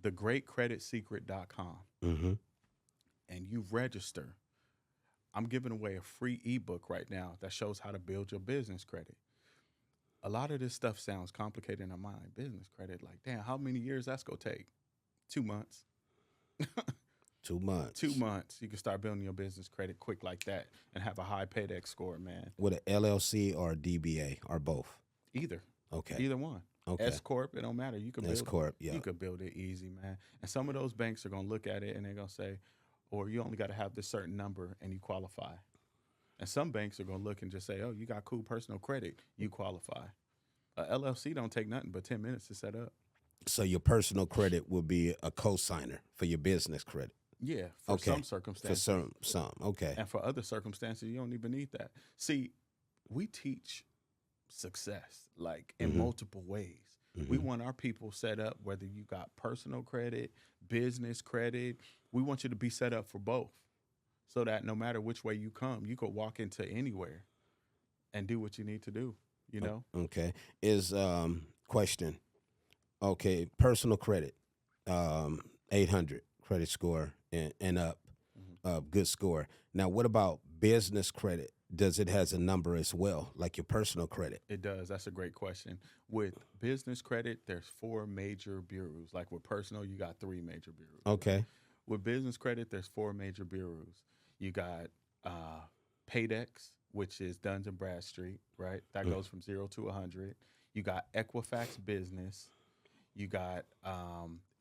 thegreatcreditsecret.com and you register, I'm giving away a free ebook right now that shows how to build your business credit. A lot of this stuff sounds complicated in my business credit. Like, damn, how many years that's going to take? 2 months. 2 months. 2 months. You can start building your business credit quick like that and have a high paydex score, man. With an LLC or a DBA or both? Either. Okay. Either one. Okay. S corp, it don't matter. You could S build corp. Yeah. you could build it easy, man. And some of those banks are gonna look at it and they're gonna say, or you only got to have this certain number and you qualify. And some banks are gonna look and just say, oh, you got cool personal credit, you qualify. A LLC don't take nothing but 10 minutes to set up. So your personal credit will be a cosigner for your business credit. Yeah, for Okay. some For circumstances. some. Okay. And for other circumstances, you don't even need that. See, we teach success like in multiple ways. We want our people set up, whether you got personal credit, business credit, we want you to be set up for both so that no matter which way you come, you could walk into anywhere and do what you need to do, you know? Okay. Is question. Okay, personal credit, 800 credit score and up, good score. Now, what about business credit? Does it has a number as well, like your personal credit? It does. That's a great question. With business credit, there's 4 major bureaus. Like with personal, you got 3 major bureaus. Okay. With business credit, there's 4 major bureaus. You got Paydex, which is Duns and Bradstreet, right? That goes from 0 to 100. You got Equifax Business. You got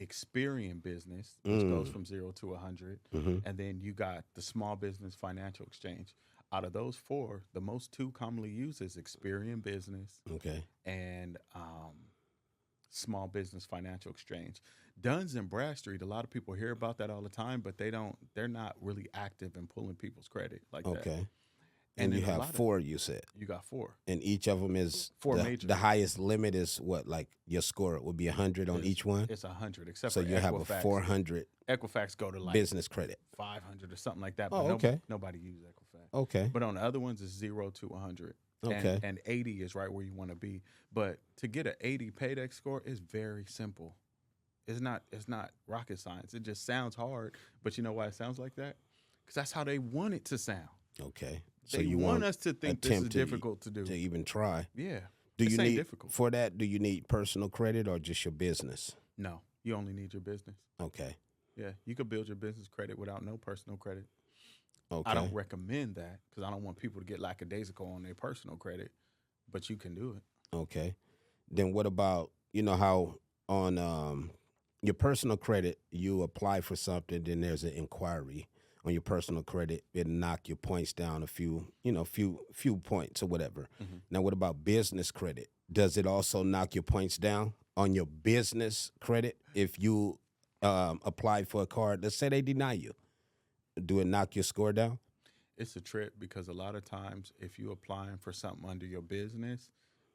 Experian Business, which goes from 0 to 100. And then you got the Small Business Financial Exchange. Out of those 4, the most 2 commonly used is Experian Business Okay. and Small Business Financial Exchange. Duns and Bradstreet, a lot of people hear about that all the time, but they're not really active in pulling people's credit like that. Okay. And you then a lot have of- 4, you said. You got 4. And each of them is 4 the, major. the highest limit is what? Like your score would be 100 on each one? It's 100, except So for you have a Equifax. 400 Equifax go to like business credit. 500 or something like that. Oh, But okay. nobody uses Equifax. Okay. But on the other ones, it's 0 to 100. Okay. And 80 is right where you want to be. But to get an 80 Paydex score is very simple. It's not rocket science. It just sounds hard. But you know why it sounds like that? Because that's how they want it to sound. Okay. So They you want us to think this is attempt to- difficult to do. to even try. Yeah. Do This you ain't need difficult. for that? Do you need personal credit or just your business? No, you only need your business. Okay. Yeah, you could build your business credit without no personal credit. Okay. I don't recommend that because I don't want people to get lackadaisical on their personal credit, but you can do it. Okay. Then what about, you know how on your personal credit you apply for something, then there's an inquiry on your personal credit, it'll knock your points down a few points or whatever. Now what about business credit? Does it also knock your points down on your business credit if you apply for a card? Let's say they deny you. Do it knock your score down? It's a trip because a lot of times if you're applying for something under your business,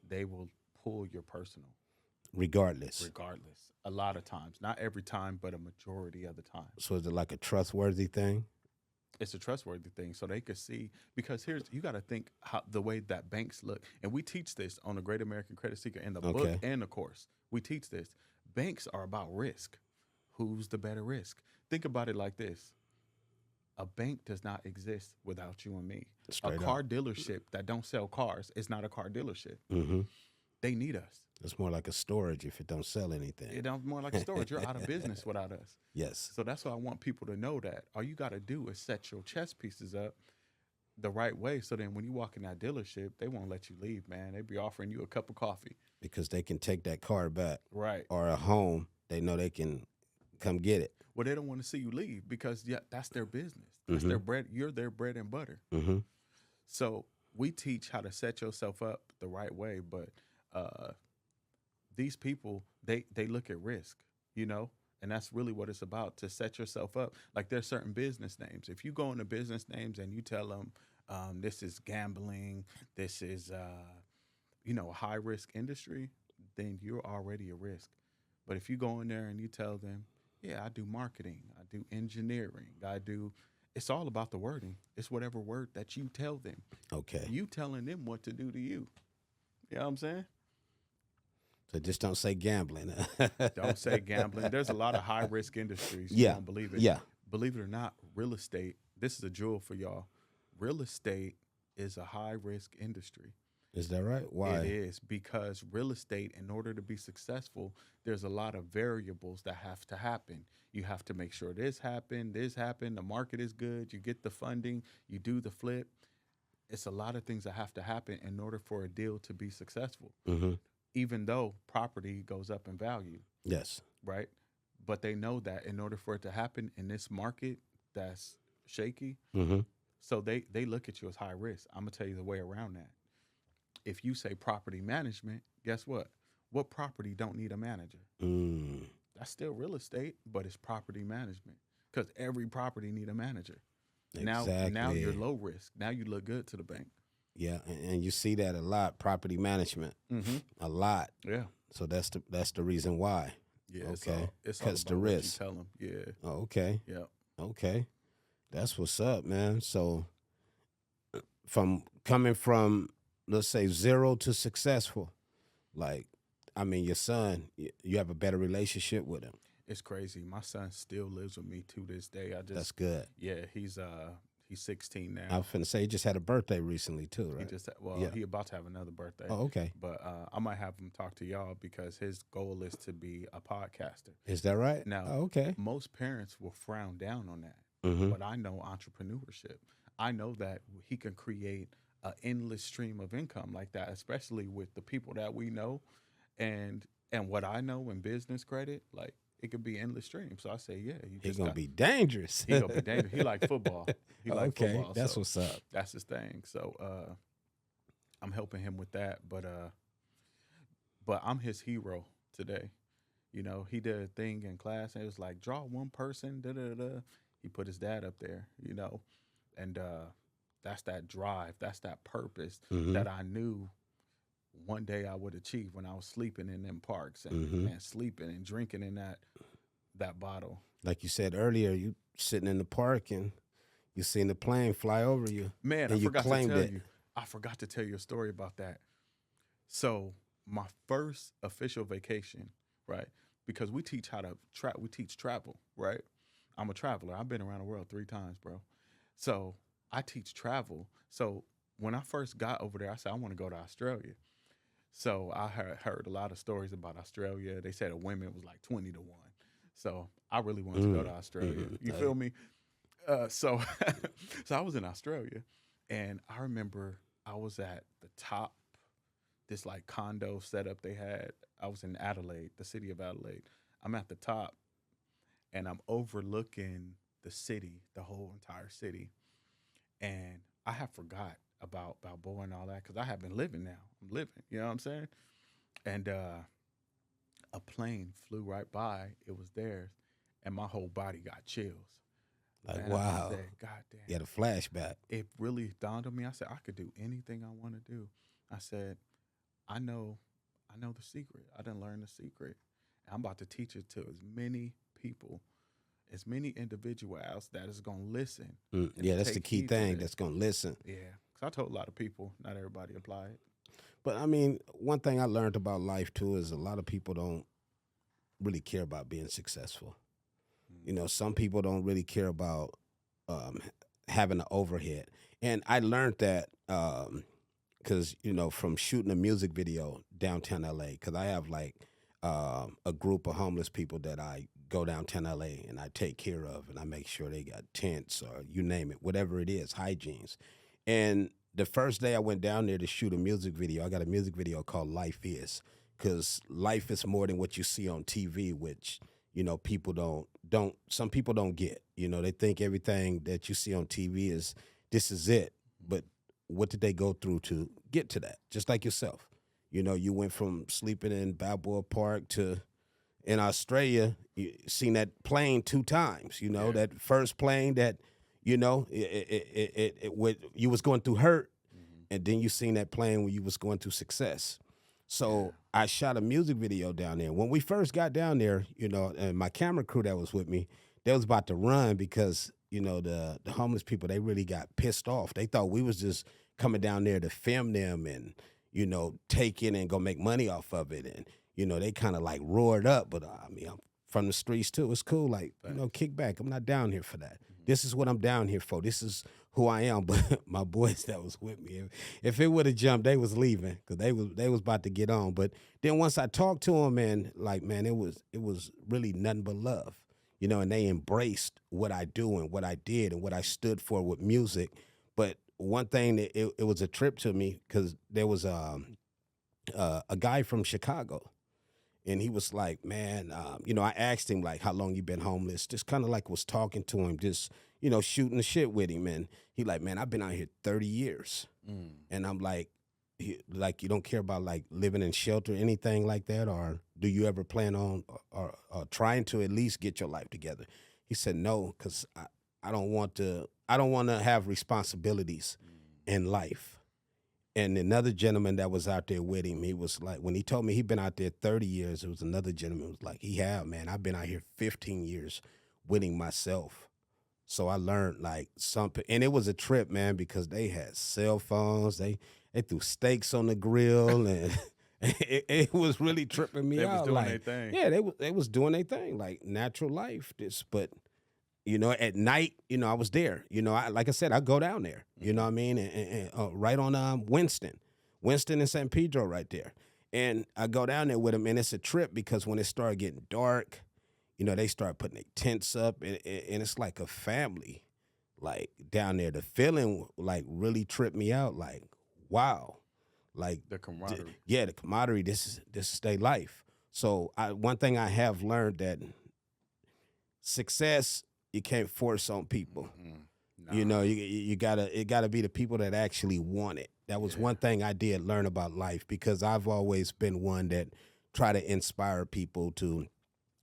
they will pull your personal Regardless. A lot of times. Not every time, but a majority of the time. So is it like a trustworthy thing? It's a trustworthy thing so they could see, because you got to think how the way that banks look. And we teach this on the Great American Credit Seeker in the book Okay. and the course. We teach this. Banks are about risk. Who's the better risk? Think about it like this. A bank does not exist without you and me. Straight a car dealership that don't sell cars is not a car dealership. Mm-hmm. They need us. It's more like a storage if it don't sell anything. It don't more like a storage. You're out of business without us. Yes. So that's why I want people to know that all you got to do is set your chess pieces up the right way. So then when you walk in that dealership, they won't let you leave, man. They be offering you a cup of coffee. Because they can take that car back. Right. Or a home, they know they can come get it. Well, they don't want to see you leave because that's their business. That's their bread. You're their bread and butter. Mm-hmm. So we teach how to set yourself up the right way. But these people, they look at risk, and that's really what it's about, to set yourself up. Like there's certain business names. If you go into business names and you tell them this is gambling, this is, a high risk industry, then you're already a risk. But if you go in there and you tell them, yeah, I do marketing, I do engineering, it's all about the wording. It's whatever word that you tell them. Okay. You telling them what to do to you. You know what I'm saying? So just don't say gambling. Don't say gambling. There's a lot of high risk industries. You Yeah. don't believe it. Yeah. Believe it or not, real estate, this is a jewel for y'all. Real estate is a high risk industry. Is that right? Why? It is, because real estate, in order to be successful, there's a lot of variables that have to happen. You have to make sure this happened, the market is good, you get the funding, you do the flip. It's a lot of things that have to happen in order for a deal to be successful. Mm-hmm. even though property goes up in value, Yes. right? But they know that in order for it to happen in this market that's shaky, Mm-hmm. so they look at you as high risk. I'm gonna tell you the way around that. If you say property management, guess what? What property don't need a manager? Mm. That's still real estate, but it's property management because every property need a manager. Now you're Exactly. low risk. Now you look good to the bank. Yeah, and you see that a lot, property management, Mm-hmm. a lot. Yeah. So that's the reason why. Yeah. Okay, It's all cuts the about what you risk. tell them. Yeah. Oh, okay, Yeah. okay, that's what's up, man. So from coming from, let's say, zero to successful, like, I mean, your son, you have a better relationship with him. It's crazy. My son still lives with me to this day. That's good. Yeah, he's 16 I now. was finna say he just had a birthday recently too, He right? just Yeah. he about to have another birthday. Oh, okay. But I might have him talk to y'all because his goal is to be a podcaster. Is that right? Now, Oh, okay. most parents will frown down on that, Mm-hmm. but I know entrepreneurship. I know that he can create an endless stream of income like that, especially with the people that we know, and what I know in business credit, like it could be endless stream. So I say, yeah, you He's just gonna got. be dangerous. He gonna be dangerous. He like football. He like Okay, football. that's So what's up. that's his thing. So I'm helping him with that, but I'm his hero today. You know, he did a thing in class and it was like draw one person, da da da. He put his dad up there, you know, and that's that drive, that's that purpose Mm-hmm. that I knew one day I would achieve when I was sleeping in them parks and, Mm-hmm. and sleeping and drinking in that bottle. Like you said earlier, you sitting in the park and you seen the plane fly over you, Man, and I you forgot to claimed tell it. you. I forgot to tell you a story about that. So my first official vacation, right? Because we teach how to we teach travel, right? I'm a traveler. I've been around the world 3 times, bro. So I teach travel. So when I first got over there, I said I want to go to Australia. So I heard a lot of stories about Australia. They said the women was like 20 to 1. So I really wanted to go to Australia. Mhm. You feel me? So so I was in Australia, and I remember I was at the top, this like condo setup they had. I was in Adelaide, the city of Adelaide. I'm at the top, and I'm overlooking the city, the whole entire city, and I have forgot about Balboa and all that because I have been living now. I'm living, you know what I'm saying? And a plane flew right by. It was theirs, and my whole body got chills. Like, Man, I wow, said, God damn. you had a flashback. It really dawned on me. I said, I could do anything I want to do. I said, I know the secret. I didn't learn the secret. I'm about to teach it to as many people, as many individuals that is gonna listen. Yeah, that's the take key heed to thing. this. That's gonna listen. Yeah, because I told a lot of people, not everybody apply it. But I mean, one thing I learned about life too is a lot of people don't really care about being successful. You know, some people don't really care about um, having an overhead. And I learned that because, you know, from shooting a music video downtown LA, because I have like a group of homeless people that I go downtown LA and I take care of, and I make sure they got tents or you name it, whatever it is, hygienes. And the first day I went down there to shoot a music video, I got a music video called Life Is, because life is more than what you see on TV, which, you know, people some people don't get. You know, they think everything that you see on TV is, this is it. But what did they go through to get to that? Just like yourself. You know, you went from sleeping in Balboa Park to in Australia, you seen that plane 2 times, you know, Yeah. that first plane that, you know, you was going through hurt, and then you seen that plane when you was going through success. So I shot a music video down there. When we first got down there, you know, and my camera crew that was with me, they was about to run because, you know, the homeless people, they really got pissed off. They thought we was just coming down there to film them and, you know, take it and go make money off of it. And, you know, they kind of like roared up. But I mean, I'm from the streets too. It's cool. Like, you know, kick back. I'm not down here for that. This is what I'm down here for. This is who I am. But my boys that was with me, if it would have jumped, they was leaving because they was about to get on. But then once I talked to them, and like, man, it was really nothing but love, you know. And they embraced what I do and what I did and what I stood for with music. But one thing that it was a trip to me because there was a guy from Chicago. And he was like, man, I asked him like how long you been homeless, just kind of like was talking to him, just, shooting the shit with him. And he like, man, I've been out here 30 years. And I'm like, like, you don't care about like living in shelter, anything like that? Or do you ever plan on or trying to at least get your life together? He said, no, because I don't want to have responsibilities in life. And another gentleman that was out there with him, he was like, when he told me he'd been out there 30 years, it was another gentleman who was like, man, I've been out here 15 years with him myself. So I learned like something, and it was a trip, man, because they had cell phones, they threw steaks on the grill, and it was really tripping me out. They was doing like, their thing. yeah, they was doing their thing, like natural life. But at night, I was there. Like I said, I go down there. You know what I mean? And right on Winston and San Pedro, right there. And I go down there with them, and it's a trip because when it started getting dark, they start putting their tents up, and it's like a family, like down there. The feeling like really tripped me out. Like, wow, like The camaraderie. the camaraderie. This is their life. So one thing I have learned that success, you can't force on people. Nah. You gotta be the people that actually want it. That was one thing I did learn about life, because I've always been one that try to inspire people to.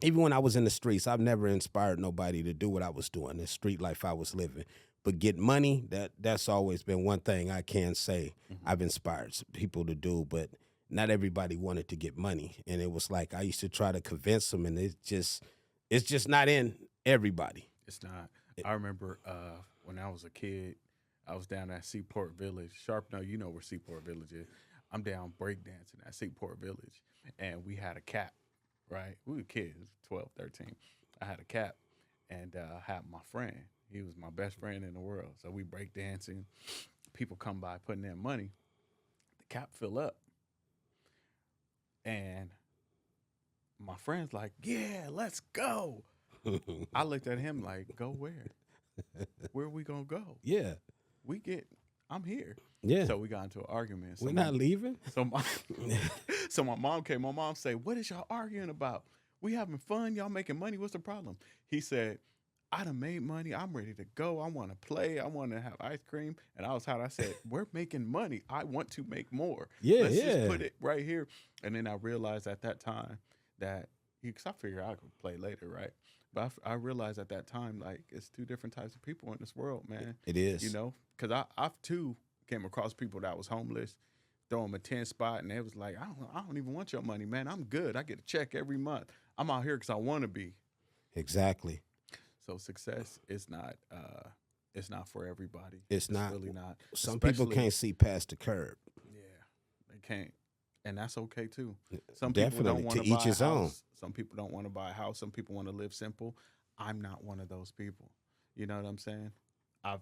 Even when I was in the streets, I've never inspired nobody to do what I was doing, the street life I was living. But get money, that's always been one thing I can say I've inspired people to do. But not everybody wanted to get money, and it was like I used to try to convince them, and it's just not in everybody. It's not. I remember when I was a kid, I was down at Seaport Village. Sharpno, you know where Seaport Village is. I'm down breakdancing at Seaport Village, and we had a cap, right? We were kids, 12, 13. I had a cap, and I had my friend. He was my best friend in the world. So we breakdancing. People come by putting in money. The cap fill up. And my friend's like, yeah, let's go. I looked at him like, go where? Where are we going to go? Yeah. I'm here. Yeah. So we got into an argument. We're not leaving. So my mom came. My mom said, what is y'all arguing about? We having fun. Y'all making money. What's the problem? He said, I done made money. I'm ready to go. I want to play. I want to have ice cream. And I was hot. I said, we're making money. I want to make more. Let's just put it right here. And then I realized at that time that, because I figured I could play later, right? But I realized at that time, like, it's two different types of people in this world, man. It is. Because I've too came across people that was homeless, throw them a 10 spot, and they was like, I don't even want your money, man. I'm good. I get a check every month. I'm out here because I want to be. Exactly. So success is not for everybody. It's not. Really not. Some people can't see past the curb. Yeah, they can't. And that's okay too. Some Definitely. people don't want to To buy each his a own. house. Some people don't want to buy a house. Some people want to live simple. I'm not one of those people. You know what I'm saying? I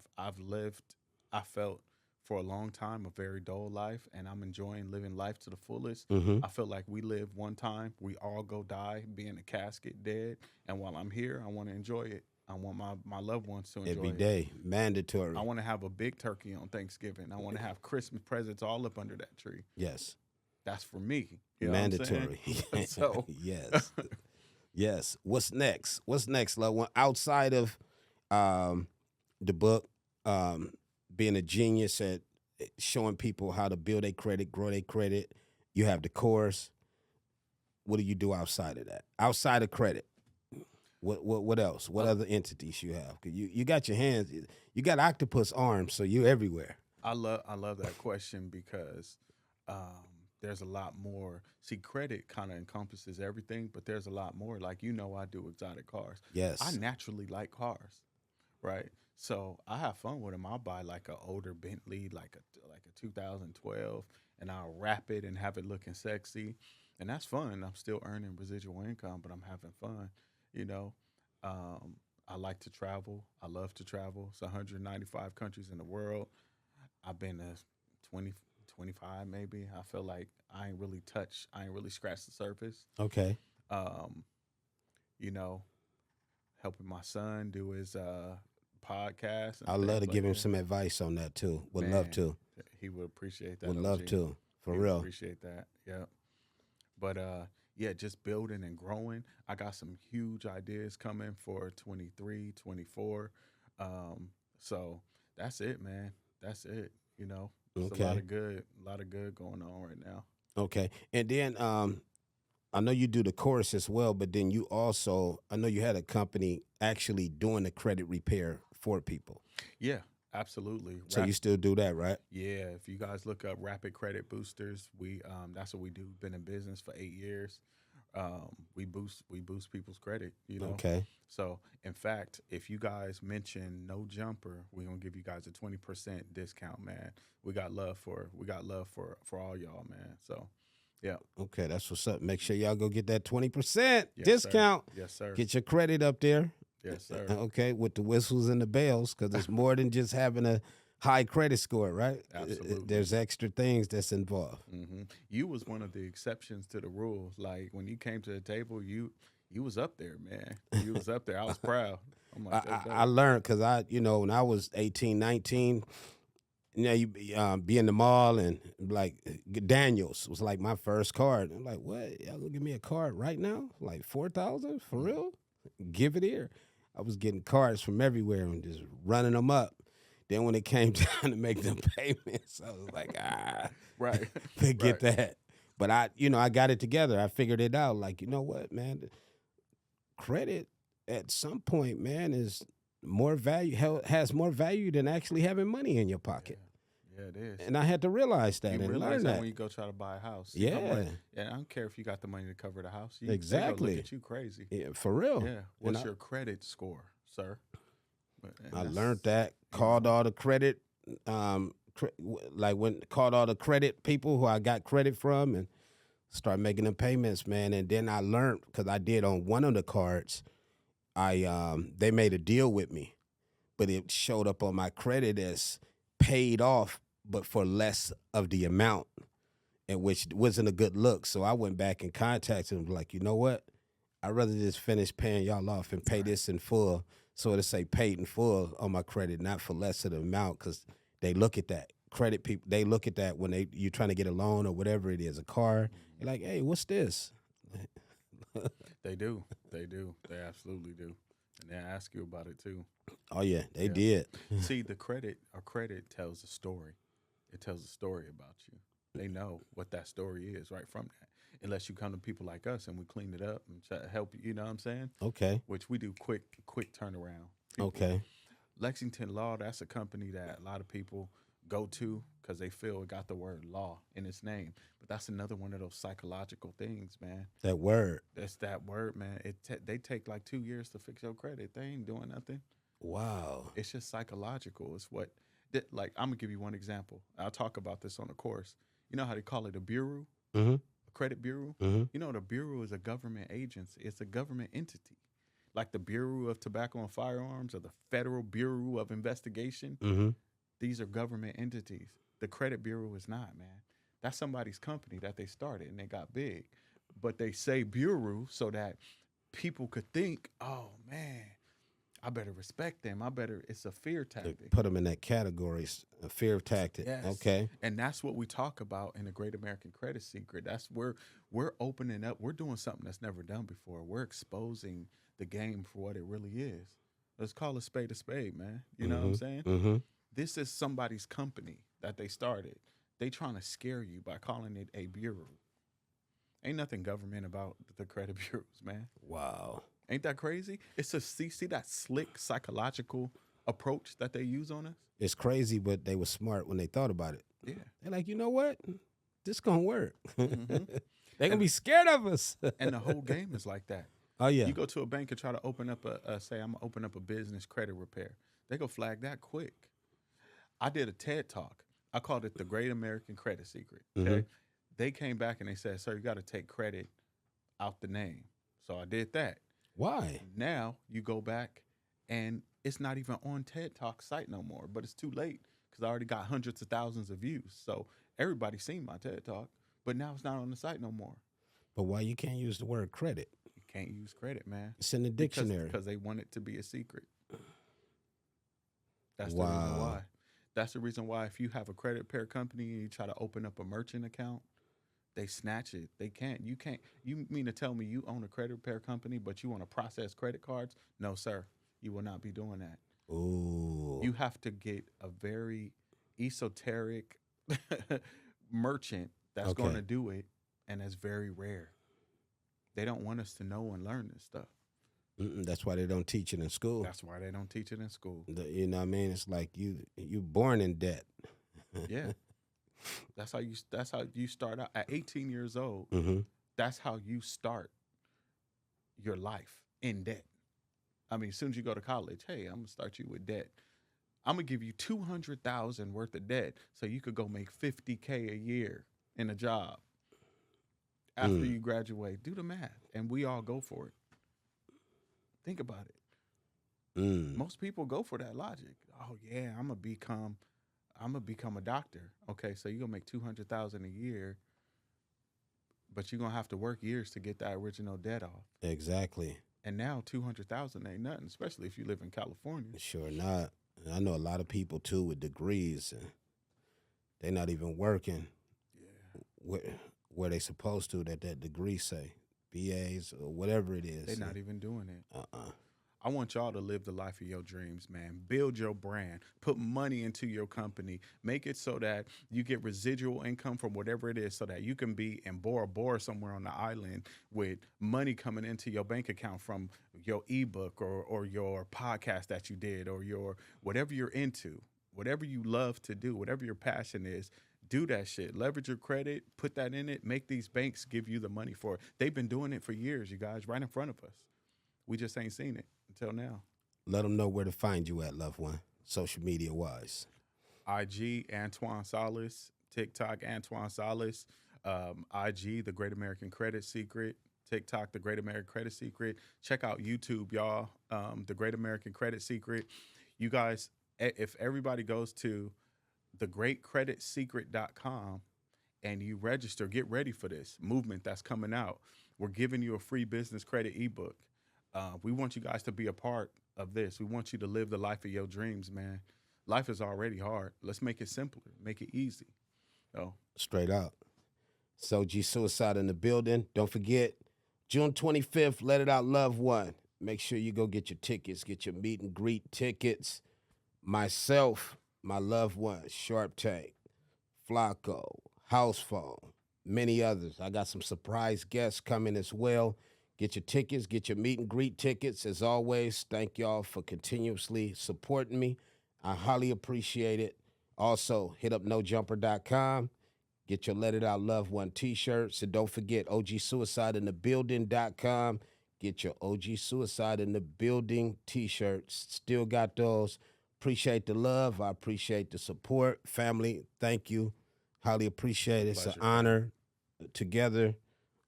felt for a long time a very dull life, and I'm enjoying living life to the fullest. I feel like we live one time, we all go die, be in a casket, dead. And while I'm here, I want to enjoy it. I want my loved ones to enjoy Every it. day, mandatory. I want to have a big turkey on Thanksgiving. I want to have Christmas presents all up under that tree. Yes. That's for me. You know Mandatory. What I'm saying? So yes. Yes. What's next? What's next, loved one? Outside of the book, being a genius at showing people how to build their credit, grow their credit, you have the course. What do you do outside of that? Outside of credit, what else? What other entities you have? 'Cause you got your hands, you got octopus arms, so you're everywhere. I love that question because there's a lot more. See, credit kind of encompasses everything, but there's a lot more. Like, I do exotic cars. Yes. I naturally like cars, right? So I have fun with them. I'll buy like an older Bentley, like a 2012, and I'll wrap it and have it looking sexy, and that's fun. I'm still earning residual income, but I'm having fun. I like to travel. I love to travel. It's 195 countries in the world. I've been to 20, 25 maybe. I feel like I ain't really scratched the surface. Okay. Helping my son do his podcast. I'd love to give him some advice on that too. Would love to. He would appreciate that. Would love to. For He would real. appreciate that. Yeah. But yeah, just building and growing. I got some huge ideas coming for 23, 24. So that's it, man. That's it. You know, it's Okay. a lot of good going on right now. Okay. And then I know you do the chorus as well, but then you also, I know you had a company actually doing the credit repair for people. Yeah, absolutely. So you still do that, right? Yeah, if you guys look up Rapid Credit Boosters, we that's what we do. Been in business for 8 years. We boost people's credit. Okay. So in fact, if you guys mention No Jumper, we're gonna give you guys a 20% discount, man. We got love for all y'all, man. So yeah, Okay, that's what's up. Make sure y'all go get that 20% yes sir, discount. yes sir, Get your credit up there. yes sir. Okay, with the whistles and the bells, because it's more than just having a high credit score, right? Absolutely. There's extra things that's involved. You was one of the exceptions to the rule. Like when you came to the table, you was up there, man. You was up there. I was proud. I'm like, that's I dope. learned because when I was 18, 19, you be in the mall and like Daniels was like my first card. I'm like, what? Y'all gonna give me a card right now? Like 4,000 for real? Give it here. I was getting cards from everywhere and just running them up. Then when it came time to make the payments, I was like, Right, forget right. that. But I got it together. I figured it out. Like, you know what, man? Credit at some point, man, is more value has more value than actually having money in your pocket. Yeah, it is. And I had to realize that You and realize learn that that. when you go try to buy a house. See how Yeah, much, yeah, I don't care if you got the money to cover the house. They gonna exactly. look at you crazy. Yeah, for real. Yeah. And What's your credit score, sir? And I that's, learned that. you Called know, all the credit, like when called all the credit people who I got credit from, and start making them payments, man. And then I learned because I did on one of the cards. They made a deal with me, but it showed up on my credit as paid off, but for less of the amount, and which wasn't a good look. So I went back and contacted them, like, you know what? I'd rather just finish paying y'all off and pay this in full. So to say paid in full on my credit, not for less of the amount, because they look at that. Credit people, they look at that when you're trying to get a loan or whatever it is, a car. You're like, hey, what's this? they do. They do. They absolutely do. And they ask you about it too. Oh yeah, they Yeah. did. See, our credit tells a story. It tells a story about you. They know what that story is right from that. Unless you come to people like us and we clean it up and try to help you, you know what I'm saying? Okay. Which we do quick turnaround. People. Okay. Lexington Law, that's a company that a lot of people go to because they feel it got the word law in its name. But that's another one of those psychological things, man. That word. That's that word, man. They take like 2 years to fix your credit. They ain't doing nothing. Wow. It's just psychological. It's what, like, I'm gonna give you one example. I'll talk about this on the course. You know how they call it a bureau, Mm-hmm. a credit bureau. Mm-hmm. You know, the bureau is a government agency. It's a government entity, like the Bureau of Tobacco and Firearms or the Federal Bureau of Investigation. Mm-hmm. These are government entities. The credit bureau is not, man. That's somebody's company that they started and they got big, but they say bureau so that people could think, oh man, I better respect them. It's a fear They tactic. put them in that category, a fear tactic. Yes. Okay. And that's what we talk about in the Great American Credit Secret. That's where we're opening up. We're doing something that's never done before. We're exposing the game for what it really is. Let's call a spade, man. You know what I'm saying? Mm-hmm. This is somebody's company that they started. They trying to scare you by calling it a bureau. Ain't nothing government about the credit bureaus, man. Wow. Ain't that crazy? It's a see that slick psychological approach that they use on us. It's crazy, but they were smart when they thought about it. Yeah. They're like, you know what? This gonna work. Mhm. They're gonna be scared of us. And the whole game is like that. Oh yeah. You go to a bank and try to open up say I'm gonna open up a business credit repair. They go flag that quick. I did a TED talk. I called it the Great American Credit Secret. Okay. Mhm. They came back and they said, sir, you got to take credit out the name. So I did that. Why? Now you go back and it's not even on TED Talk site no more, but it's too late because I already got hundreds of thousands of views. So everybody's seen my TED Talk, but now it's not on the site no more. But why you can't use the word credit? You can't use credit, man. It's in the dictionary. Because they want it to be a secret. That's the Wow. reason why. That's the reason why if you have a credit repair company and you try to open up a merchant account, they snatch it. They can't. You can't. You mean to tell me you own a credit repair company, but you want to process credit cards? No, sir. You will not be doing that. Ooh. You have to get a very esoteric merchant that's going to do it, and it's very rare. They don't want us to know and learn this stuff. That's why they don't teach it in school. That's why they don't teach it in school. You know what I mean? It's like you born in debt. Yeah. That's how you start out at 18 years old. That's how you start your life in debt. I mean, as soon as you go to college, hey, I'm gonna start you with debt. I'm gonna give you $200,000 worth of debt so you could go make $50K a year in a job after you graduate. Do the math, and we all go for it. Think about it. Most people go for that logic. Oh yeah, I'm gonna become a doctor. Okay, so you're gonna make $200,000 a year, but you're gonna have to work years to get that original debt off. Exactly. And now $200,000 ain't nothing, especially if you live in California. Sure not. And I know a lot of people too with degrees, and they're not even working. Yeah. Where they supposed to that degree say, BAs or whatever it is. They're not even doing it. I want y'all to live the life of your dreams, man. Build your brand. Put money into your company. Make it so that you get residual income from whatever it is so that you can be in Bora Bora somewhere on the island with money coming into your bank account from your ebook or your podcast that you did or your whatever you're into, whatever you love to do, whatever your passion is. Do that shit. Leverage your credit. Put that in it. Make these banks give you the money for it. They've been doing it for years, you guys, right in front of us. We just ain't seen it until now. Let them know where to find you at, loved one, social media wise. IG, Antoine Sallis. TikTok, Antoine Sallis. IG, The Great American Credit Secret. TikTok, The Great American Credit Secret. Check out YouTube, y'all. The Great American Credit Secret. You guys, if everybody goes to thegreatcreditsecret.com and you register, get ready for this movement that's coming out. We're giving you a free business credit ebook. We want you guys to be a part of this. We want you to live the life of your dreams, man. Life is already hard. Let's make it simpler, make it easy. Straight out. So G Suicide in the building. Don't forget, June 25th, Let It Out Love One. Make sure you go get your tickets, get your meet and greet tickets. Myself, my loved ones, Sharp Tank, Flacco, House Phone, many others. I got some surprise guests coming as well. Get your tickets, get your meet and greet tickets. As always, thank y'all for continuously supporting me. I highly appreciate it. Also, hit up nojumper.com. Get your Let It Out Love One t-shirts. And don't forget, OGSuicideInTheBuilding.com. Get your OG Suicide in the Building t-shirts. Still got those. Appreciate the love. I appreciate the support. Family, thank you. Highly appreciate it. It's an honor. Together,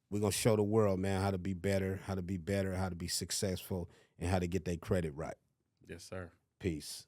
we're going to show the world, man, how to be better, how to be successful, and how to get their credit right. Yes, sir. Peace.